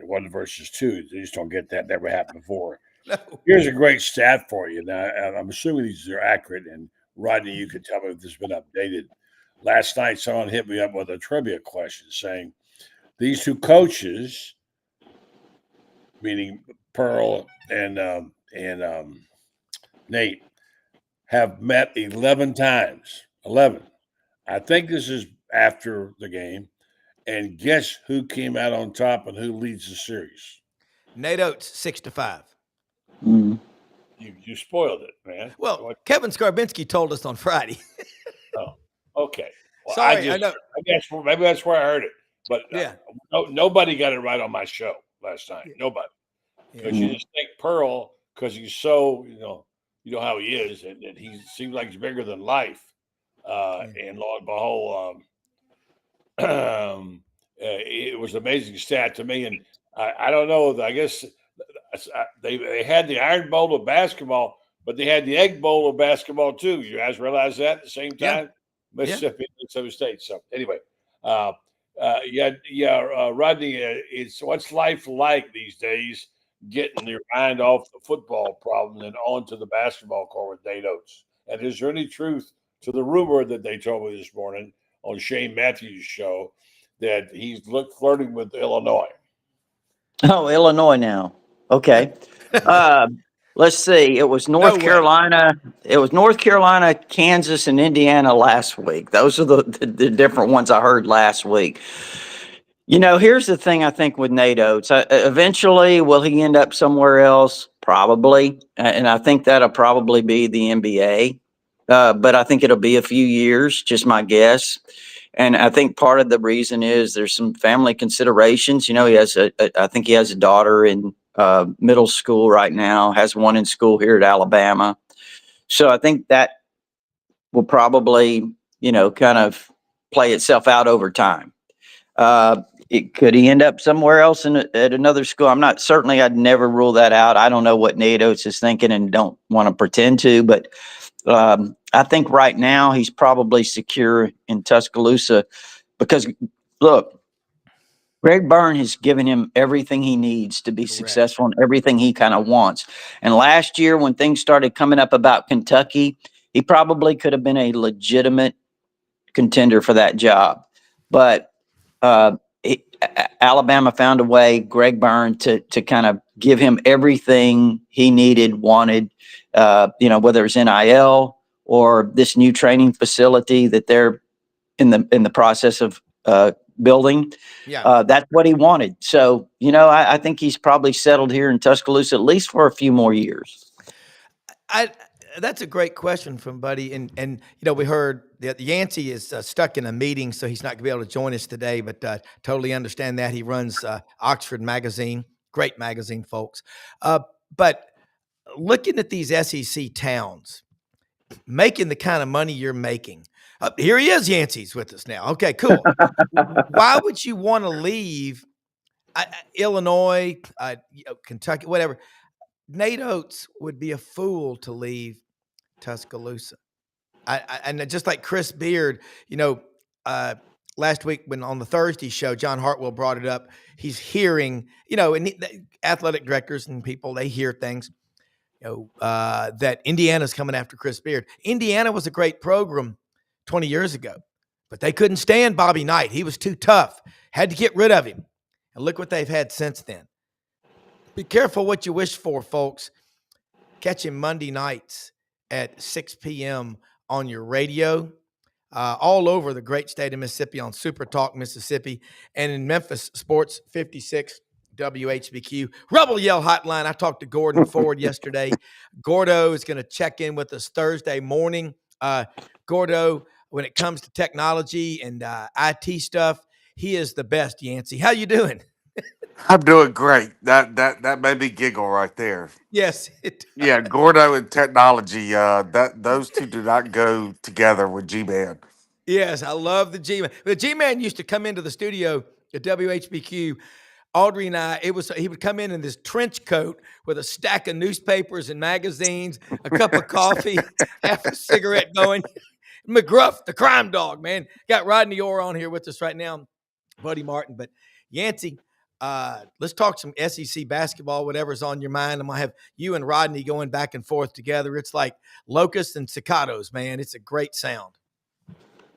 1 versus 2. They just don't get that. Never happened before. No. Here's a great stat for you. Now, I'm assuming these are accurate, and Rodney, you can tell me if this has been updated. Last night, someone hit me up with a trivia question saying these 2 coaches, meaning Pearl and Nate, have met 11 times. 11. I think this is after the game. And guess who came out on top and who leads the series? Nate Oates, 6-5. Mm-hmm. You spoiled it, man. Well, Kevin Skarbinski told us on Friday. Oh, okay. Well, Sorry, I know. Maybe that's where I heard it. But yeah, nobody got it right on my show last night. Nobody. Because you just think Pearl, because he's so, you know how he is, and he seems like he's bigger than life. And lo and behold, it was an amazing stat to me. And I don't know. I guess they had the Iron Bowl of basketball, but they had the Egg Bowl of basketball too. You guys realize that at the same time? Mississippi State. So anyway, Rodney, what's life like these days? Getting your mind off the football problem and onto the basketball court with Nate Oates. And is there any truth to the rumor that they told me this morning on Shane Matthews' show that he's flirting with Illinois? Oh, Illinois now. Okay. Let's see. It was No North way. Carolina. It was North Carolina, Kansas, and Indiana last week. Those are the different ones I heard last week. Here's the thing I think with Nate Oates. Eventually, will he end up somewhere else? Probably. And I think that'll probably be the NBA. But I think it'll be a few years, just my guess. And I think part of the reason is there's some family considerations. He has I think he has a daughter in middle school right now, has one in school here at Alabama. So I think that will probably, kind of play itself out over time. Could he end up somewhere else at another school? I'd never rule that out. I don't know what Nate Oates is thinking and don't want to pretend to, but I think right now he's probably secure in Tuscaloosa because, look, Greg Byrne has given him everything he needs to be successful and everything he kind of wants. And last year, when things started coming up about Kentucky, he probably could have been a legitimate contender for that job. But Alabama found a way, Greg Byrne, to kind of give him everything he needed, wanted, whether it's NIL or this new training facility that they're in the process of building. Yeah. That's what he wanted. So, I think he's probably settled here in Tuscaloosa at least for a few more years. That's a great question from Buddy. And we heard that Yancey is stuck in a meeting, so he's not going to be able to join us today, but totally understand that. He runs Oxford Magazine, great magazine, folks. But looking at these SEC towns, making the kind of money you're making, here he is, Yancey's with us now. Okay, cool. Why would you want to leave Illinois, Kentucky, whatever? Nate Oates would be a fool to leave Tuscaloosa. And just like Chris Beard, last week when on the Thursday show, John Hartwell brought it up. He's hearing, and athletic directors and people, they hear things, that Indiana's coming after Chris Beard. Indiana was a great program 20 years ago, but they couldn't stand Bobby Knight. He was too tough. Had to get rid of him. And look what they've had since then. Be careful what you wish for, folks. Catch him Monday nights at 6 p.m. on your radio, all over the great state of Mississippi on Super Talk Mississippi, and in Memphis Sports 56 WHBQ. Rebel Yell Hotline. I talked to Gordon Ford yesterday. Gordo is going to check in with us Thursday morning. Gordo, when it comes to technology and IT stuff, he is the best, Yancey. How you doing? I'm doing great. That made me giggle right there. Yes. Yeah, Gordo and technology. Those two do not go together with G-Man. Yes, I love the G-Man. The G-Man used to come into the studio at WHBQ. Audrey and I, he would come in this trench coat with a stack of newspapers and magazines, a cup of coffee, half a cigarette going. McGruff, the crime dog, man. Got Rodney Orr on here with us right now, Buddy Martin. But Yancey, let's talk some SEC basketball, whatever's on your mind. I'm going to have you and Rodney going back and forth together. It's like locusts and cicados, man. It's a great sound.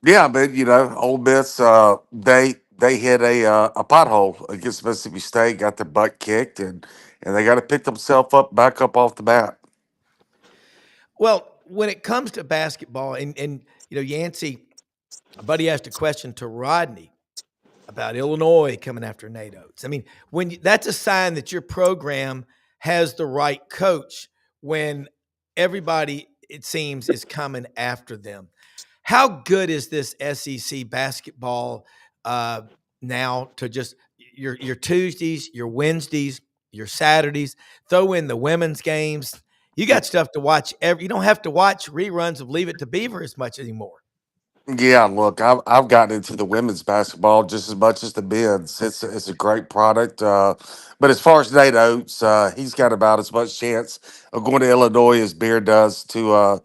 Yeah, but Ole Miss, they hit a pothole against Mississippi State, got their butt kicked, and they got to pick themselves back up off the mat. Well, when it comes to basketball, and Yancey, a buddy asked a question to Rodney about Illinois coming after Nate Oates. I mean, that's a sign that your program has the right coach when everybody, it seems, is coming after them. How good is this SEC basketball now to just your Tuesdays, your Wednesdays, your Saturdays, throw in the women's games. You got stuff to watch. You don't have to watch reruns of Leave It to Beaver as much anymore. Yeah, look, I've gotten into the women's basketball just as much as the men's. It's a great product, but as far as Nate Oates, he's got about as much chance of going to Illinois as Beard does to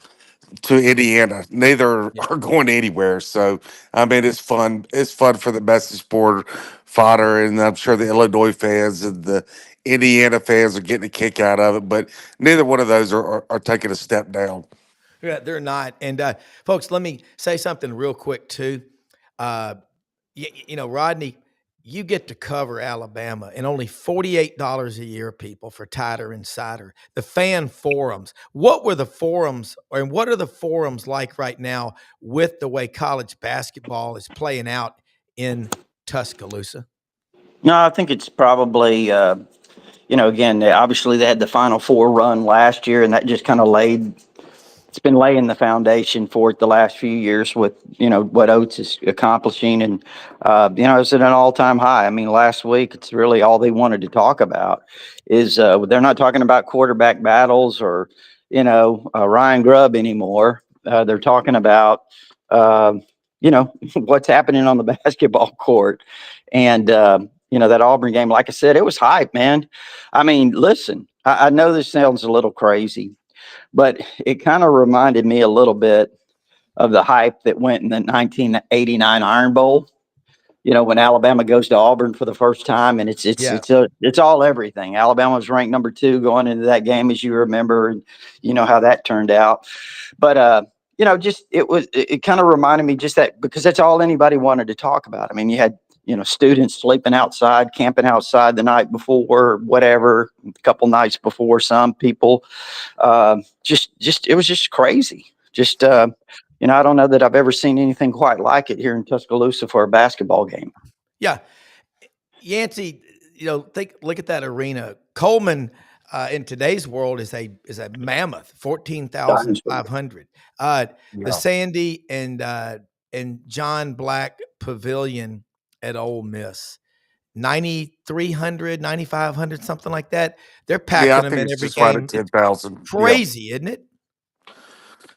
Indiana. Neither are going anywhere. So I mean, it's fun. It's fun for the message board fodder, and I'm sure the Illinois fans and the Indiana fans are getting a kick out of it. But neither one of those are taking a step down. Yeah, they're not. And folks, let me say something real quick too. Rodney, you get to cover Alabama and only $48 a year, people, for Tighter Insider. The fan forums. What were the forums, and what are the forums like right now with the way college basketball is playing out in Tuscaloosa? No, I think it's probably, again, obviously they had the Final Four run last year, and that just kind of it's been laying the foundation for it the last few years with, what Oates is accomplishing. And, it's at an all-time high. I mean, last week, it's really all they wanted to talk about is they're not talking about quarterback battles or, Ryan Grubb anymore. They're talking about, what's happening on the basketball court. And, that Auburn game, like I said, it was hype, man. I mean, listen, I know this sounds a little crazy, but it kind of reminded me a little bit of the hype that went in the 1989 Iron Bowl. When Alabama goes to Auburn for the first time, and it's all everything. Alabama was ranked number 2 going into that game, as you remember, and you know how that turned out. But it kind of reminded me just that, because that's all anybody wanted to talk about. I mean, you had students sleeping outside, camping outside the night before, or whatever, a couple nights before. Some people, it was just crazy. I don't know that I've ever seen anything quite like it here in Tuscaloosa for a basketball game. Yeah. Yancey, look at that arena. Coleman, in today's world, is a mammoth, 14,500. The Sandy and John Black Pavilion at Ole Miss, 9,300, 9,500, something like that. They're packing them in every game. Right at 10,000. Crazy, isn't it?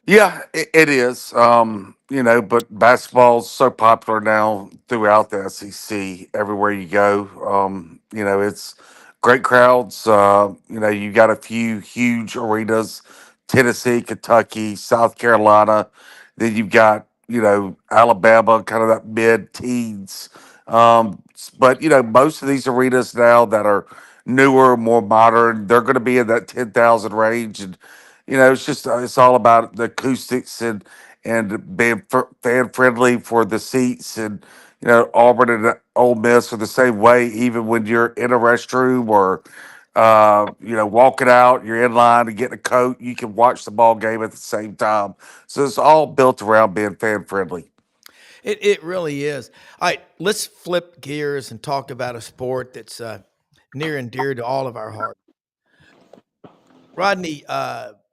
Yeah, it is. But basketball's so popular now throughout the SEC. Everywhere you go, it's great crowds. You got a few huge arenas: Tennessee, Kentucky, South Carolina. Then you've got Alabama, kind of that mid-teens. But most of these arenas now that are newer, more modern, they're going to be in that 10,000 range, and it's all about the acoustics and being fan friendly for the seats. And Auburn and Ole Miss are the same way. Even when you're in a restroom or walking out, you're in line to get a coat, you can watch the ball game at the same time. So it's all built around being fan friendly. It really is. All right, let's flip gears and talk about a sport that's near and dear to all of our hearts. Rodney,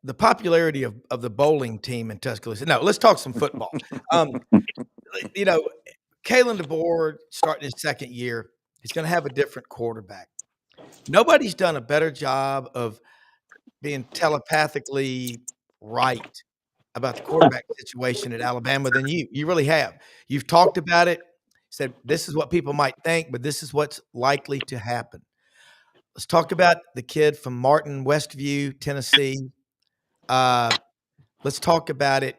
the popularity of the bowling team in Tuscaloosa. No, let's talk some football. Kalen DeBoer, starting his second year, he's going to have a different quarterback. Nobody's done a better job of being telepathically right about the quarterback situation at Alabama than you. You really have. You've talked about it, said this is what people might think, but this is what's likely to happen. Let's talk about the kid from Martin, Westview, Tennessee. Let's talk about it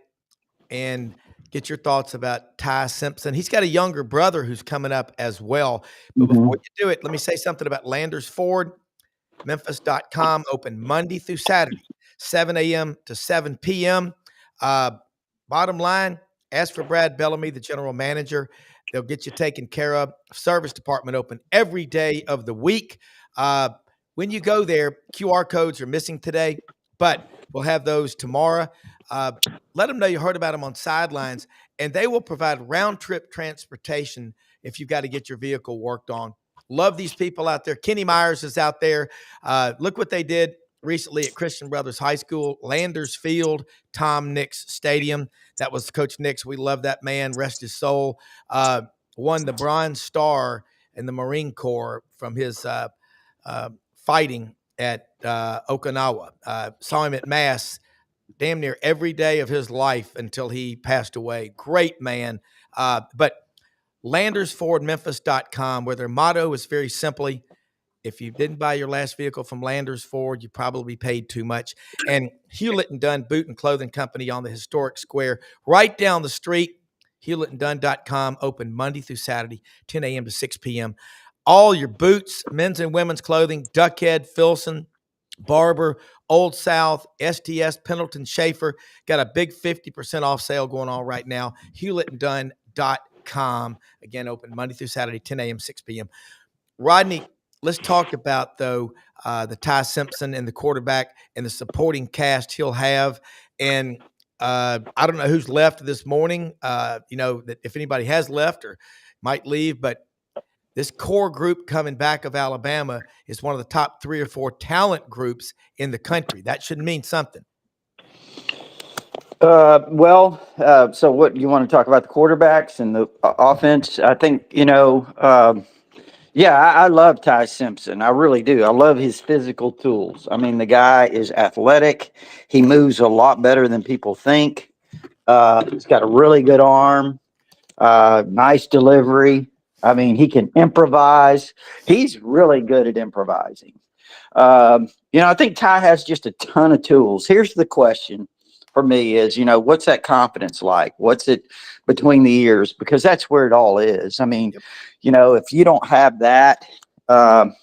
and get your thoughts about Ty Simpson. He's got a younger brother who's coming up as well. But before you do it, let me say something about Landers Ford. Memphis.com, open Monday through Saturday, 7 a.m. to 7 p.m. Bottom line, ask for Brad Bellamy, the general manager. They'll get you taken care of. Service department open every day of the week. When you go there, QR codes are missing today, but we'll have those tomorrow. Let them know you heard about them on Sidelines, and they will provide round-trip transportation if you've got to get your vehicle worked on. Love these people out there. Kenny Myers is out there. Look what they did recently at Christian Brothers High School, Landers Field, Tom Nix Stadium. That was Coach Nix. We love that man. Rest his soul. Won the Bronze Star in the Marine Corps from his fighting at Okinawa. Saw him at Mass damn near every day of his life until he passed away. Great man. But LandersFordMemphis.com, where their motto is very simply, if you didn't buy your last vehicle from Landers Ford, you probably paid too much. And Hewlett & Dunn Boot and Clothing Company on the historic square right down the street, HewlettandDunn.com, open Monday through Saturday, 10 a.m. to 6 p.m. All your boots, men's and women's clothing, Duckhead, Filson, Barber, Old South, STS, Pendleton, Schaefer. Got a big 50% off sale going on right now, HewlettandDunn.com. SoutheasternConference.com. Again, open Monday through Saturday, 10 a.m., 6 p.m. Rodney, let's talk about, though, the Ty Simpson and the quarterback and the supporting cast he'll have. And I don't know who's left this morning, that if anybody has left or might leave, but this core group coming back of Alabama is one of the top 3 or 4 talent groups in the country. That should mean something. So what you want to talk about the quarterbacks and the offense? I think, I love Ty Simpson. I really do. I love his physical tools. I mean, the guy is athletic. He moves a lot better than people think. He's got a really good arm, nice delivery. I mean, he can improvise. He's really good at improvising. I think Ty has just a ton of tools. Here's the question for me is, what's that confidence like? What's it between the ears? Because that's where it all is. I mean, if you don't have that, and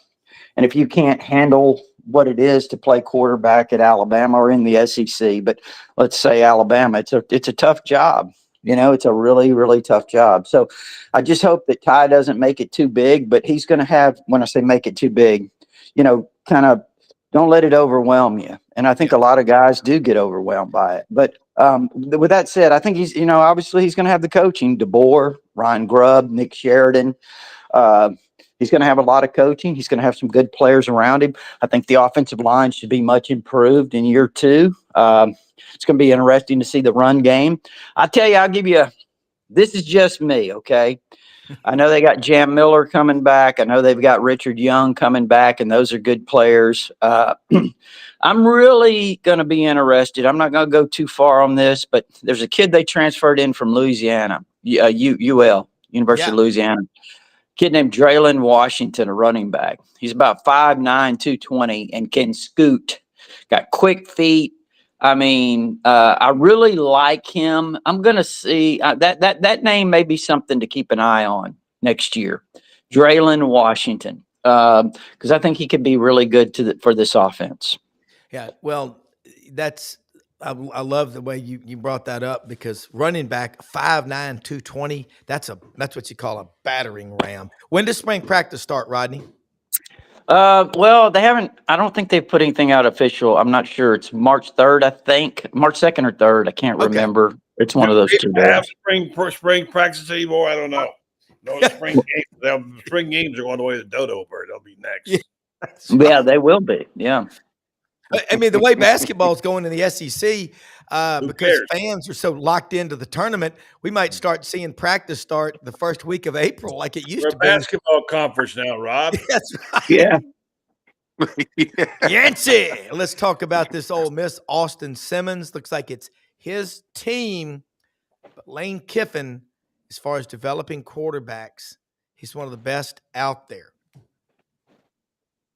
if you can't handle what it is to play quarterback at Alabama or in the SEC, but let's say Alabama, it's a tough job. It's a really, really tough job. So I just hope that Ty doesn't make it too big, but he's going to have, when I say make it too big, kind of don't let it overwhelm you. And I think a lot of guys do get overwhelmed by it. But with that said, I think he's, obviously he's going to have the coaching, DeBoer, Ryan Grubb, Nick Sheridan. He's going to have a lot of coaching. He's going to have some good players around him. I think the offensive line should be much improved in year 2. It's going to be interesting to see the run game. I tell you, this is just me, okay? I know they got Jam Miller coming back. I know they've got Richard Young coming back, and those are good players. I'm really going to be interested. I'm not going to go too far on this, but there's a kid they transferred in from Louisiana, UL, University of Louisiana. Kid named Draylon Washington, a running back. He's about 5'9", 220, and can scoot. Got quick feet. I mean, I really like him. I'm going to see that name may be something to keep an eye on next year. Draylon Washington, because I think he could be really good for this offense. Yeah, well, I love the way you brought that up, because running back 5'9", 220, that's what you call a battering ram. When does spring practice start, Rodney? Well, I don't think they've put anything out official. I'm not sure. It's March 3rd, I think. March 2nd or 3rd. I can't remember. It's one of those 2 days. Have spring practice anymore? I don't know. No spring games. Spring games are going the way of the dodo bird. They'll be next. Yeah, they will be. Yeah. I mean, the way basketball is going in the SEC, because fans are so locked into the tournament, we might start seeing practice start the first week of April like it used to be. We're a basketball conference now, Rob. That's right. Yeah. Yancey. Let's talk about this Ole Miss. Austin Simmons looks like it's his team, but Lane Kiffin, as far as developing quarterbacks, he's one of the best out there.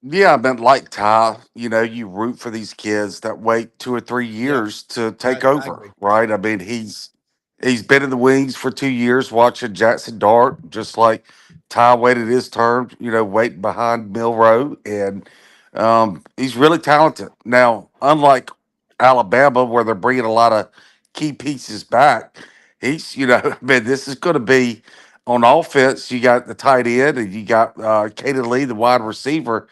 Yeah, I meant like Ty, you root for these kids that wait 2 or 3 years to take I over, agree. right? I mean, he's been in the wings for 2 years watching Jackson Dart, just like Ty waited his turn, waiting behind Milroe, and he's really talented. Now, unlike Alabama, where they're bringing a lot of key pieces back, he's, I mean, this is going to be on offense. You got the tight end, and you got Caden Lee, the wide receiver,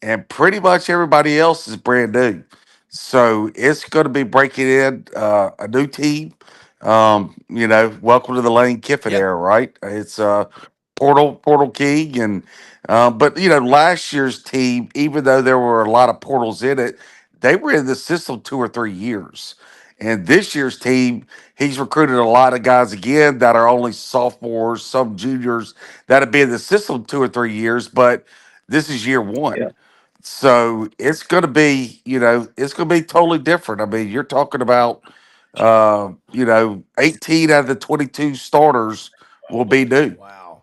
and pretty much everybody else is brand new. So it's going to be breaking in a new team. Welcome to the Lane Kiffin era, right? It's portal king, and but last year's team, even though there were a lot of portals in it, they were in the system 2 or 3 years. And this year's team, he's recruited a lot of guys again that are only sophomores, some juniors that have been in the system 2 or 3 years, but this is year 1. Yeah. So it's going to be, it's going to be totally different. I mean, you're talking about, 18 out of the 22 starters will be new. Wow.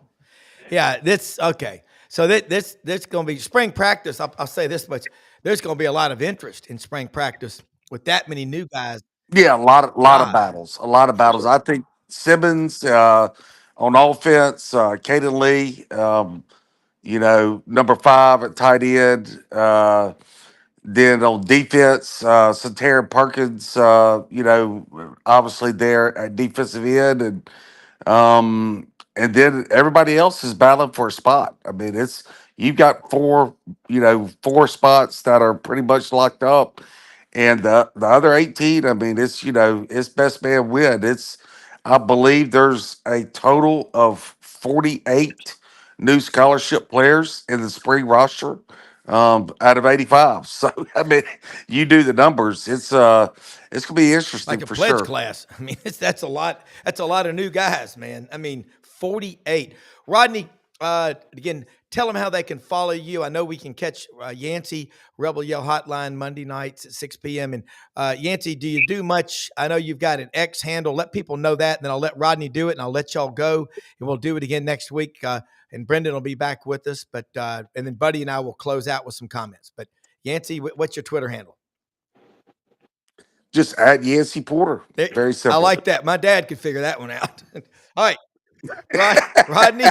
Yeah, that's okay. So this going to be spring practice. I'll say this much: there's going to be a lot of interest in spring practice with that many new guys. Yeah, a lot of battles. A lot of battles. I think Simmons on offense, Caden Lee, number 5 at tight end. Then on defense, Santerra Perkins, obviously there at defensive end, and then everybody else is battling for a spot. I mean, you've got four spots that are pretty much locked up, and the other 18. I mean, it's best man win. I believe there's a total of 48 new scholarship players in the spring roster, out of 85. So I mean, you do the numbers. It's gonna be interesting Like a for pledge sure. class. I mean, that's a lot. That's a lot of new guys, man. I mean, 48. Rodney, again, tell them how they can follow you. I know we can catch Yancey Rebel Yell Hotline Monday nights at 6 p.m. And Yancey, do you do much? I know you've got an X handle. Let people know that, and then I'll let Rodney do it, and I'll let y'all go, and we'll do it again next week. And Brendan will be back with us, but and then Buddy and I will close out with some comments. But Yancey, what's your Twitter handle? Just at Yancey Porter. Very simple. I like that. My dad could figure that one out. All right, Rodney.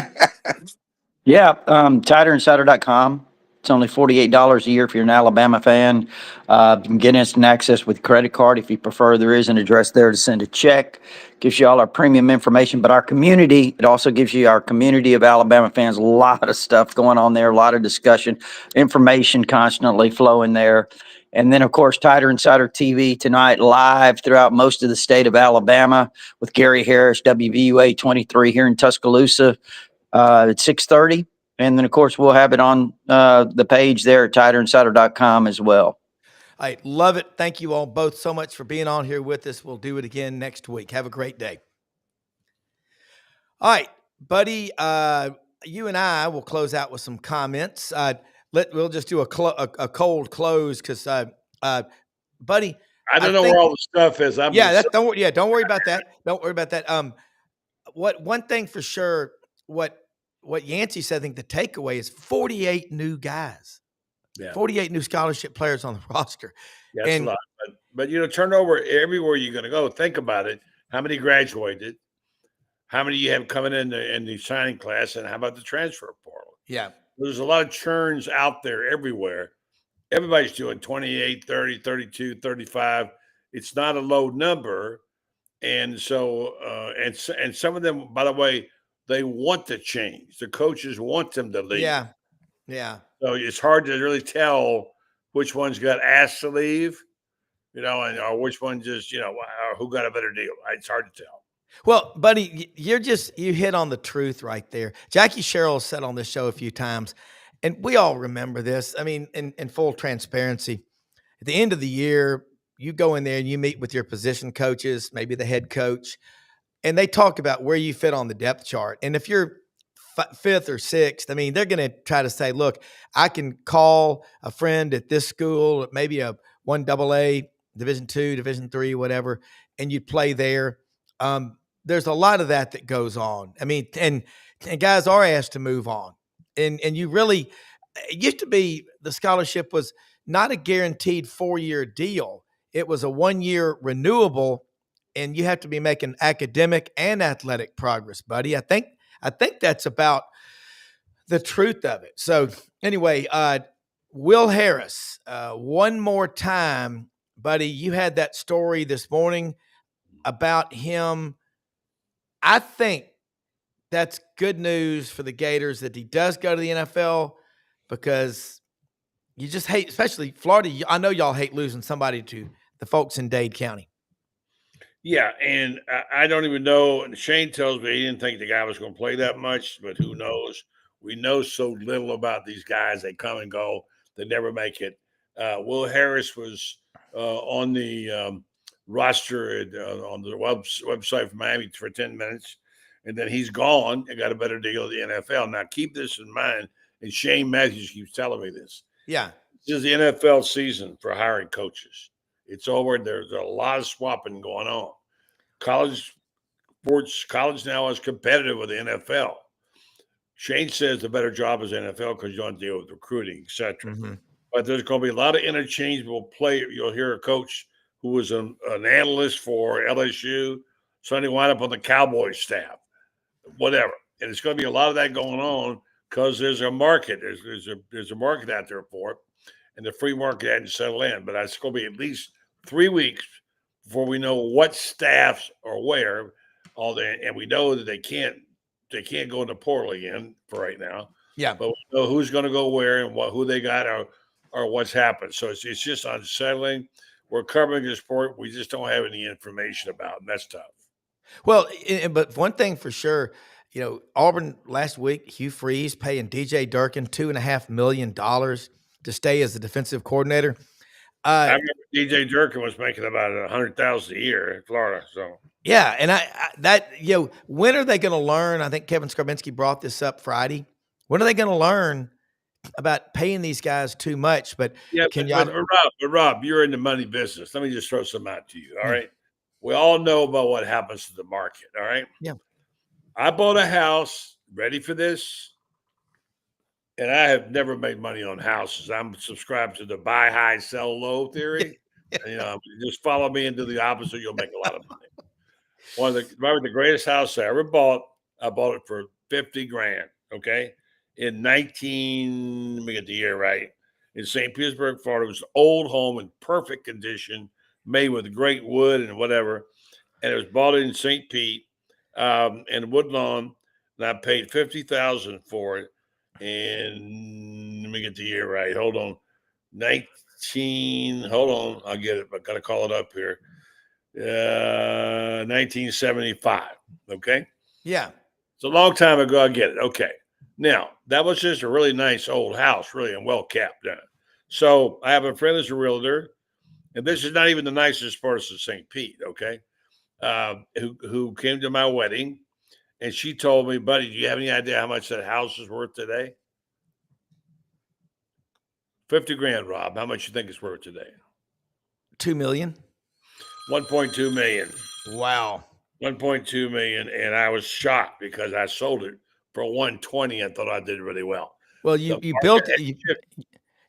Yeah, titerinsider.com. It's only $48 a year if you're an Alabama fan. You can get instant access with credit card if you prefer. There is an address there to send a check. Gives you all our premium information, but our community, it also gives you our community of Alabama fans, a lot of stuff going on there, a lot of discussion, information constantly flowing there. And then, of course, Tighter Insider TV tonight, live throughout most of the state of Alabama with Gary Harris, WVUA 23 here in Tuscaloosa at 6:30. And then, of course, we'll have it on the page there at titerinsider.com as well. I love it. Thank you all both so much for being on here with us. We'll do it again next week. Have a great day. All right, Buddy, you and I will close out with some comments. We'll just do a cold close because, Buddy, I don't know where all the stuff is. Don't worry about that. Don't worry about that. One thing for sure, what Yancey said, I think the takeaway is 48 new guys. Yeah. 48 new scholarship players on the roster. Yeah, that's a lot. But turnover everywhere you're going to go. Think about it. How many graduated? How many you have coming in the signing class? And how about the transfer portal? Yeah. There's a lot of churns out there everywhere. Everybody's doing 28, 30, 32, 35. It's not a low number. And so, and some of them, by the way, they want to change. The coaches want them to leave. Yeah. Yeah. So it's hard to really tell which one's got asked to leave, or which one just, who got a better deal. It's hard to tell. Well, Buddy, you hit on the truth right there. Jackie Sherrill said on this show a few times, and we all remember this. I mean, in full transparency, at the end of the year, you go in there and you meet with your position coaches, maybe the head coach, and they talk about where you fit on the depth chart. And if you're fifth or sixth, I mean, they're going to try to say, look, I can call a friend at this school, maybe a 1AA, Division II, Division III, whatever, and you play there. There's a lot of that goes on. I mean, and guys are asked to move on. And you really, it used to be the scholarship was not a guaranteed 4-year deal. It was a 1-year renewable, and you have to be making academic and athletic progress, buddy. I think that's about the truth of it. So anyway, Will Harris, one more time, buddy, you had that story this morning about him. I think that's good news for the Gators that he does go to the NFL, because you just hate, especially Florida. I know y'all hate losing somebody to the folks in Dade County. Yeah, and I don't even know. And Shane tells me he didn't think the guy was going to play that much, but who knows? We know so little about these guys. They come and go. They never make it. Will Harris was on the roster on the website for Miami for 10 minutes, and then he's gone and got a better deal at the NFL. Now, keep this in mind, and Shane Matthews keeps telling me this. Yeah. This is the NFL season for hiring coaches. It's over. There's a lot of swapping going on. College now is competitive with the NFL. Shane says the better job is NFL because you don't deal with recruiting, et cetera. Mm-hmm. But there's going to be a lot of interchangeable play. You'll hear a coach who was an analyst for LSU suddenly wind up on the Cowboys staff, whatever. And it's going to be a lot of that going on because there's a market. There's a market out there for it, and the free market hadn't settled in. But it's going to be at least 3 weeks before we know what staffs are where. And we know that they can't they can't go in the portal again for right now. Yeah. But we know who's going to go where and who they got or what's happened. So it's just unsettling. We're covering the sport. We just don't have any information about, and that's tough. Well, but one thing for sure, Auburn last week, Hugh Freeze paying DJ Durkin $2.5 million to stay as the defensive coordinator. I remember DJ Durkin was making about $100,000 a year in Florida. So yeah, and when are they going to learn? I think Kevin Skarbinski brought this up Friday. When are they going to learn about paying these guys too much? But Rob, you're in the money business. Let me just throw some out to you. All right. We all know about what happens to the market. All right. Yeah. I bought a house. Ready for this? And I have never made money on houses. I'm subscribed to the buy high, sell low theory. Just follow me and do the opposite. You'll make a lot of money. The greatest house I ever bought. I bought it for $50,000. Okay. In let me get the year right. In St. Petersburg, Florida. It was an old home in perfect condition, made with great wood and whatever. And it was bought in St. Pete in Woodlawn. And I paid $50,000 for it. And let me get the year right. Hold on. I'll get it, but got to call it up here. 1975. Okay. Yeah. It's a long time ago. I get it. Okay. Now, that was just a really nice old house, really, and well kept. So I have a friend who's a realtor, and this is not even the nicest part of St. Pete, okay, who came to my wedding, and she told me, buddy, do you have any idea how much that house is worth today? $50,000, Rob. How much you think it's worth today? $2 million. $1.2 million. Wow. $1.2 million, and I was shocked because I sold it for $120. I thought I did really well. Well, you built it.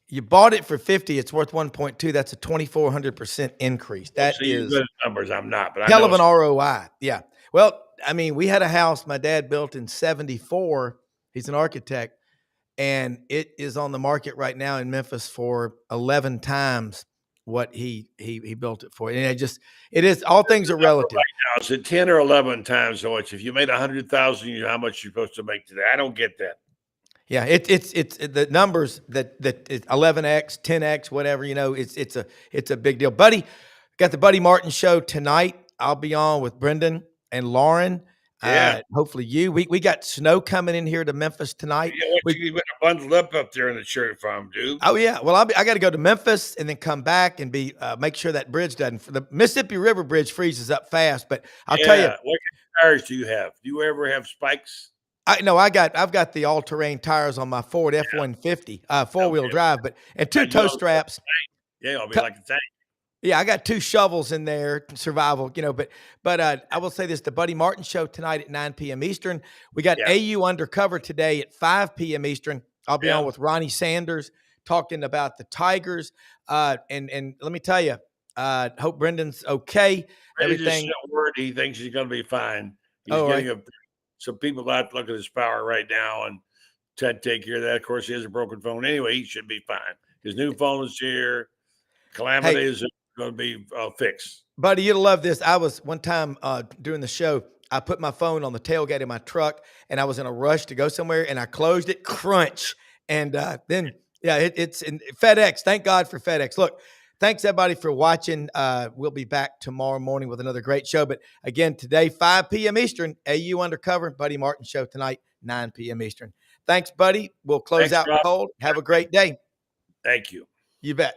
You bought it for $50. It's worth 1.2. That's a 2,400% increase. That is good numbers. I'm not, but hell of an ROI. Yeah. Well, I mean, we had a house my dad built in '74. He's an architect, and it is on the market right now in Memphis for 11 times what he built it for. And it is all things are relative. Right now, is it 10 or 11 times so much? If you made $100,000, how much you're supposed to make today? I don't get that. Yeah, it's the numbers that 11x, 10x, whatever, it's a big deal. Buddy, got the Buddy Martin show tonight. I'll be on with Brendan and Lauren. Yeah. Hopefully we got snow coming in here to Memphis tonight. Yeah, you better bundle up there in the cherry farm, dude. Oh yeah. Well, I got to go to Memphis and then come back and make sure that bridge doesn't. The Mississippi River Bridge freezes up fast. But I'll tell you, what tires do you have? Do you ever have spikes? I've got the all-terrain tires on my Ford F-150, four-wheel drive, and two toe straps. Yeah, I'll be like a tank. Yeah, I got two shovels in there, survival, but I will say this, the Buddy Martin show tonight at 9 p.m. Eastern. We got AU Undercover today at 5 p.m. Eastern. I'll be on with Ronnie Sanders talking about the Tigers. And let me tell you, hope Brendan's okay. Everything. He thinks he's going to be fine. He's getting some people out to look at his power right now and take care of that. Of course, he has a broken phone. Anyway, he should be fine. His new phone is here. Calamity is going to be fixed. Buddy, you'll love this. I was one time during the show, I put my phone on the tailgate of my truck, and I was in a rush to go somewhere, and I closed it, crunch. And then, it's in FedEx. Thank God for FedEx. Look, thanks, everybody, for watching. We'll be back tomorrow morning with another great show. But, again, today, 5 p.m. Eastern, AU Undercover, Buddy Martin show tonight, 9 p.m. Eastern. Thanks, buddy. We'll close out cold. Have a great day. Thank you. You bet.